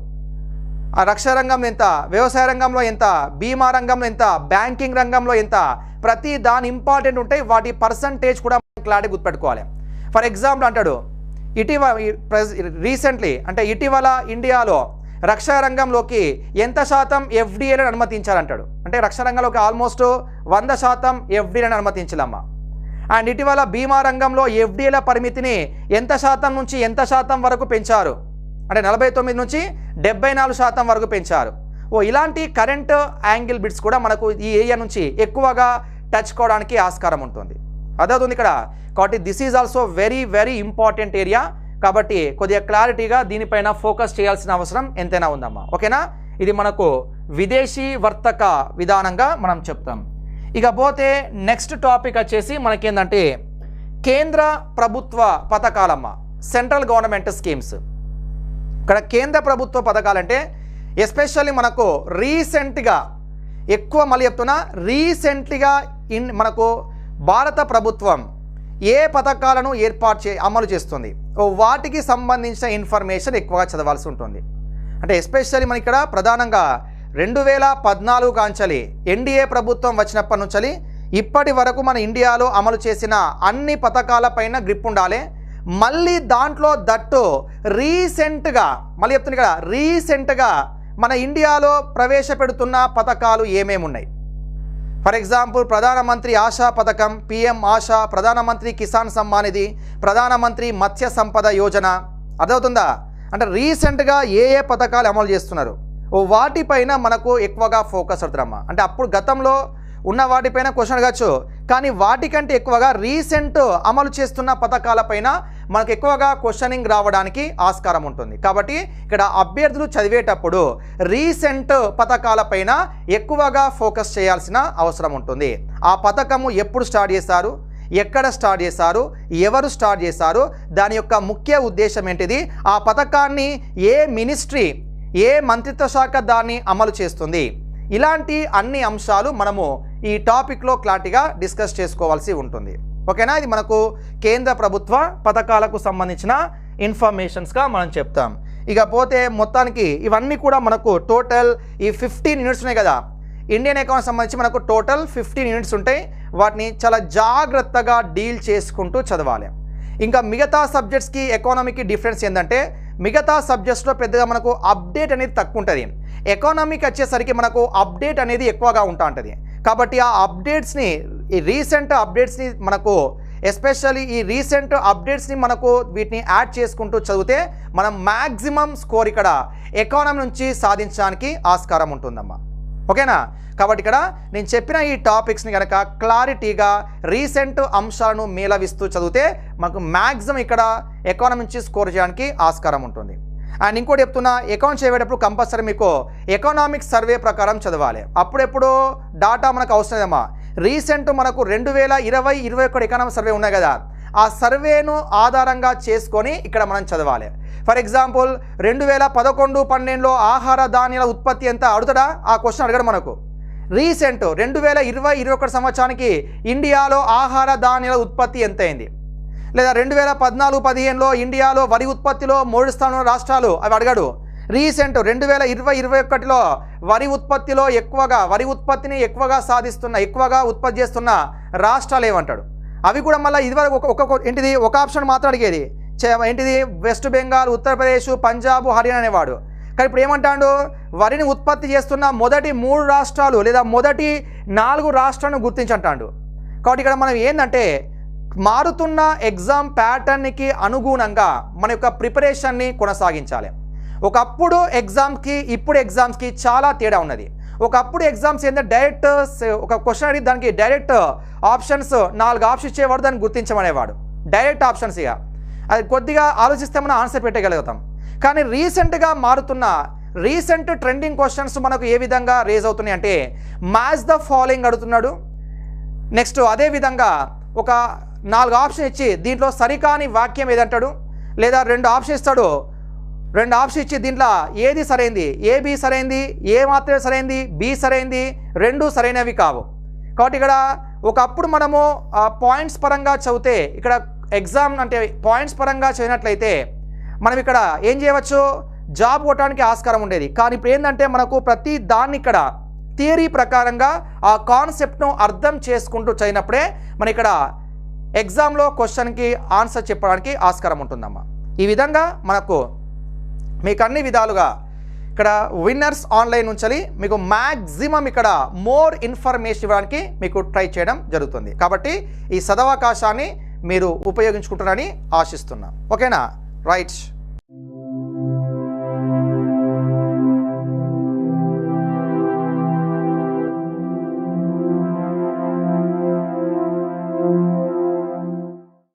ఆ రక్షణ రంగంలో ఎంత, వ్యవసాయ రంగంలో ఎంత, బీమా రంగంలో ఎంత, బ్యాంకింగ్ రంగంలో ఎంత, ప్రతి దాని ఇంపార్టెంట్ ఉంటాయి. వాటి పర్సంటేజ్ కూడా క్లారిటీ గుర్తుపెట్టుకోవాలి. ఫర్ ఎగ్జాంపుల్ అంటాడు ఇటీవల ఇండియాలో రక్షణ రంగంలోకి ఎంత శాతం FDIలను అనుమతించాలంటాడు, అంటే రక్షణ రంగంలోకి ఆల్మోస్ట్ 100% FDIలను అనుమతించాలమ్మా. అండ్ ఇటీవల బీమా రంగంలో FDIల పరిమితిని ఎంత శాతం నుంచి ఎంత శాతం వరకు పెంచారు, అంటే 49 నుంచి 74% వరకు పెంచారు. ఇలాంటి కరెంట్ యాంగిల్ బిట్స్ కూడా మనకు ఈ ఏరియా నుంచి ఎక్కువగా టచ్ కావడానికి ఆస్కారం ఉంటుంది. అదే ఉంది ఇక్కడ. కాబట్టి this is also very very important area. కాబట్టి కొద్దిగా క్లారిటీగా దీనిపైన ఫోకస్ చేయాల్సిన అవసరం ఎంతైనా ఉందమ్మా. ఓకేనా, ఇది మనకు విదేశీ వర్తక విధానంగా మనం చెప్తాం. ఇక పోతే నెక్స్ట్ టాపిక్ వచ్చేసి మనకేందంటే కేంద్ర ప్రభుత్వ పథకాలమ్మ, సెంట్రల్ గవర్నమెంట్ స్కీమ్స్. ఇక్కడ కేంద్ర ప్రభుత్వ పథకాలంటే ఎస్పెషల్లీ మనకు రీసెంట్గా ఎక్కువ మళ్ళీ చెప్తున్నా, రీసెంట్గా మనకు భారత ప్రభుత్వం ఏ పథకాలను అమలు చేస్తుంది, వాటికి సంబంధించిన ఇన్ఫర్మేషన్ ఎక్కువగా చదవాల్సి ఉంటుంది. అంటే ఎస్పెషల్లీ మన ఇక్కడ ప్రధానంగా 2014 కాంచలి NDA ప్రభుత్వం వచ్చినప్పటి నుంచి ఇప్పటి వరకు మన ఇండియాలో అమలు చేసిన అన్ని పథకాలపైన గ్రిప్ ఉండాలి. మళ్ళీ దాంట్లో దట్టు రీసెంట్గా మళ్ళీ చెప్తుంది ఇక్కడ, రీసెంట్గా మన ఇండియాలో ప్రవేశపెడుతున్న పథకాలు ఏమేమి ఉన్నాయి. ఫర్ ఎగ్జాంపుల్ ప్రధానమంత్రి ఆశా పథకం, పిఎం ఆశా, ప్రధానమంత్రి కిసాన్ సమ్మాన్ నిధి, ప్రధానమంత్రి మత్స్య సంపద యోజన. అర్థమవుతుందా? అంటే రీసెంట్గా ఏ ఏ పథకాలు అమలు చేస్తున్నారు వాటిపైన మనకు ఎక్కువగా ఫోకస్ అవుతారమ్మా. అంటే అప్పుడు గతంలో ఉన్న వాటిపైన క్వశ్చన్ అడగచ్చు, కానీ వాటికంటే ఎక్కువగా రీసెంట్ అమలు చేస్తున్న పథకాలపైన మనకు ఎక్కువగా క్వశ్చనింగ్ రావడానికి ఆస్కారం ఉంటుంది. కాబట్టి ఇక్కడ అభ్యర్థులు చదివేటప్పుడు రీసెంట్ పథకాలపైన ఎక్కువగా ఫోకస్ చేయాల్సిన అవసరం ఉంటుంది. ఆ పథకము ఎప్పుడు స్టార్ట్ చేశారు, ఎక్కడ స్టార్ట్ చేశారు, ఎవరు స్టార్ట్ చేశారు, దాని యొక్క ముఖ్య ఉద్దేశం ఏంటిది, ఆ పథకాన్ని ఏ మినిస్ట్రీ, ఏ మంత్రిత్వ శాఖ దాన్ని అమలు చేస్తుంది, ఇలాంటి అన్ని అంశాలు మనము ఈ టాపిక్లో క్లారిటీగా డిస్కస్ చేసుకోవాల్సి ఉంటుంది. ఓకేనా? ఇది మనకు కేంద్ర ప్రభుత్వ పథకాలకు సంబంధించిన ఇన్ఫర్మేషన్స్గా మనం చెప్తాం. ఇకపోతే మొత్తానికి ఇవన్నీ కూడా మనకు టోటల్ ఈ 15 యూనిట్స్ ఉన్నాయి కదా, ఇండియన్ అకౌంట్ సంబంధించి మనకు టోటల్ 15 యూనిట్స్ ఉంటాయి. వాటిని చాలా జాగ్రత్తగా డీల్ చేసుకుంటూ చదవాలి. ఇంకా మిగతా సబ్జెక్ట్స్కి ఎకానమీకి డిఫరెన్స్ ఏంటంటే, మిగతా సబ్జెక్ట్స్లో పెద్దగా మనకు అప్డేట్ అనేది తక్కువ ఉంటుంది. ఎకానమీకి వచ్చేసరికి మనకు అప్డేట్ అనేది ఎక్కువగా ఉంటుంది. కాబట్టి ఆ అప్డేట్స్ని, ఈ రీసెంట్ అప్డేట్స్ని మనకు ఎస్పెషల్లీ ఈ రీసెంట్ అప్డేట్స్ని మనకు వీటిని యాడ్ చేసుకుంటూ చదివితే మనం మ్యాక్సిమం స్కోర్ ఇక్కడ ఎకానమీ నుంచి సాధించడానికి ఆస్కారం ఉంటుందమ్మా. ఓకేనా? కాబట్టి ఇక్కడ నేను చెప్పిన ఈ టాపిక్స్ని కనుక క్లారిటీగా రీసెంట్ అంశాలను మేళవిస్తూ చదివితే మనకు మ్యాక్సిమం ఇక్కడ ఎకానమీ నుంచి స్కోర్ చేయడానికి ఆస్కారం ఉంటుంది. అండ్ ఇంకోటి చెప్తున్నా, అకౌంట్ చేయేటప్పుడు కంపల్సరీ మీకు ఎకనామిక్ సర్వే ప్రకారం చదవాలి. అప్పుడెప్పుడు డాటా మనకు అవసరమేమా, రీసెంట్ మనకు 2020-21 ఎకనామిక్ సర్వే ఉన్నాయి కదా, ఆ సర్వేను ఆధారంగా చేసుకొని ఇక్కడ మనం చదవాలి. ఫర్ ఎగ్జాంపుల్ 2011-12లో ఆహార ధాన్యాల ఉత్పత్తి ఎంత అడుగుతాడా, ఆ క్వశ్చన్ అడగడం మనకు. రీసెంట్ 2020-21 సంవత్సరానికి ఇండియాలో ఆహార ధాన్యాల ఉత్పత్తి ఎంత అయింది, లేదా 2014-15లో ఇండియాలో వరి ఉత్పత్తిలో 3 స్థానంలో రాష్ట్రాలు, అవి అడగడు. రీసెంట్ 2020-21లో వరి ఉత్పత్తిలో వరి ఉత్పత్తిని ఎక్కువగా ఉత్పత్తి చేస్తున్న రాష్ట్రాలు ఏమంటాడు, అవి కూడా మళ్ళీ ఇదివరకు ఏంటిది ఒక ఆప్షన్ మాత్రం అడిగేది, ఏంటిది వెస్ట్ బెంగాల్, ఉత్తరప్రదేశ్, పంజాబ్, హర్యానా అనేవాడు. కానీ ఇప్పుడు ఏమంటాడు, వరిని ఉత్పత్తి చేస్తున్న మొదటి 3 రాష్ట్రాలు లేదా మొదటి 4 రాష్ట్రాలను గుర్తించంటాడు. కాబట్టి ఇక్కడ మనం ఏంటంటే మారుతున్న ఎగ్జామ్ ప్యాటర్న్కి అనుగుణంగా మన యొక్క ప్రిపరేషన్ని కొనసాగించాలి. ఒకప్పుడు ఎగ్జామ్కి ఇప్పుడు ఎగ్జామ్స్కి చాలా తేడా ఉన్నది. ఒకప్పుడు ఎగ్జామ్స్ ఏంటంటే డైరెక్ట్ ఒక క్వశ్చన్ అడిగి దానికి డైరెక్ట్ ఆప్షన్స్ 4 ఆప్షన్స్ ఇచ్చేవాడు, దాన్ని గుర్తించమనేవాడు. డైరెక్ట్ ఆప్షన్స్ ఇక అది కొద్దిగా ఆలోచిస్తే మనం ఆన్సర్ పెట్టగలుగుతాం. కానీ రీసెంట్గా మారుతున్న రీసెంట్ ట్రెండింగ్ క్వశ్చన్స్ మనకు ఏ విధంగా రేజ్ అవుతున్నాయి అంటే, మ్యాచ్ ద ఫాలోయింగ్ అడుగుతున్నాడు. నెక్స్ట్ అదేవిధంగా ఒక 4 ఆప్షన్ ఇచ్చి దీంట్లో సరికాని వాక్యం ఏదంటాడు, లేదా 2 ఆప్షన్ ఇస్తాడు. 2 ఆప్షన్ ఇచ్చి దీంట్లో ఏది సరైంది, ఏబి సరైంది, ఏ మాత్రమే సరైంది, బి సరైంది, 2 సరైనవి కావు. కాబట్టి ఇక్కడ ఒకప్పుడు మనము పాయింట్స్ పరంగా చదివితే, ఇక్కడ ఎగ్జామ్ అంటే పాయింట్స్ పరంగా చదివినట్లయితే మనం ఇక్కడ ఏం చేయవచ్చు, జాబ్ కొట్టడానికి ఆస్కారం ఉండేది. కానీ ఇప్పుడు ఏంటంటే మనకు ప్రతి దాన్ని ఇక్కడ థియరీ ప్రకారంగా ఆ కాన్సెప్ట్ను అర్థం చేసుకుంటూ చదివినప్పుడే మన ఇక్కడ ఎగ్జామ్లో క్వశ్చన్కి ఆన్సర్ చెప్పడానికి ఆస్కారం ఉంటుందమ్మా. ఈ విధంగా మనకు మీకు అన్ని విధాలుగా ఇక్కడ విన్నర్స్ ఆన్లైన్ నుంచి మీకు మ్యాక్సిమం ఇక్కడ మోర్ ఇన్ఫర్మేషన్ ఇవ్వడానికి మీకు ట్రై చేయడం జరుగుతుంది. కాబట్టి ఈ సదవకాశాన్ని మీరు ఉపయోగించుకుంటారని ఆశిస్తున్నాను. ఓకేనా? రైట్.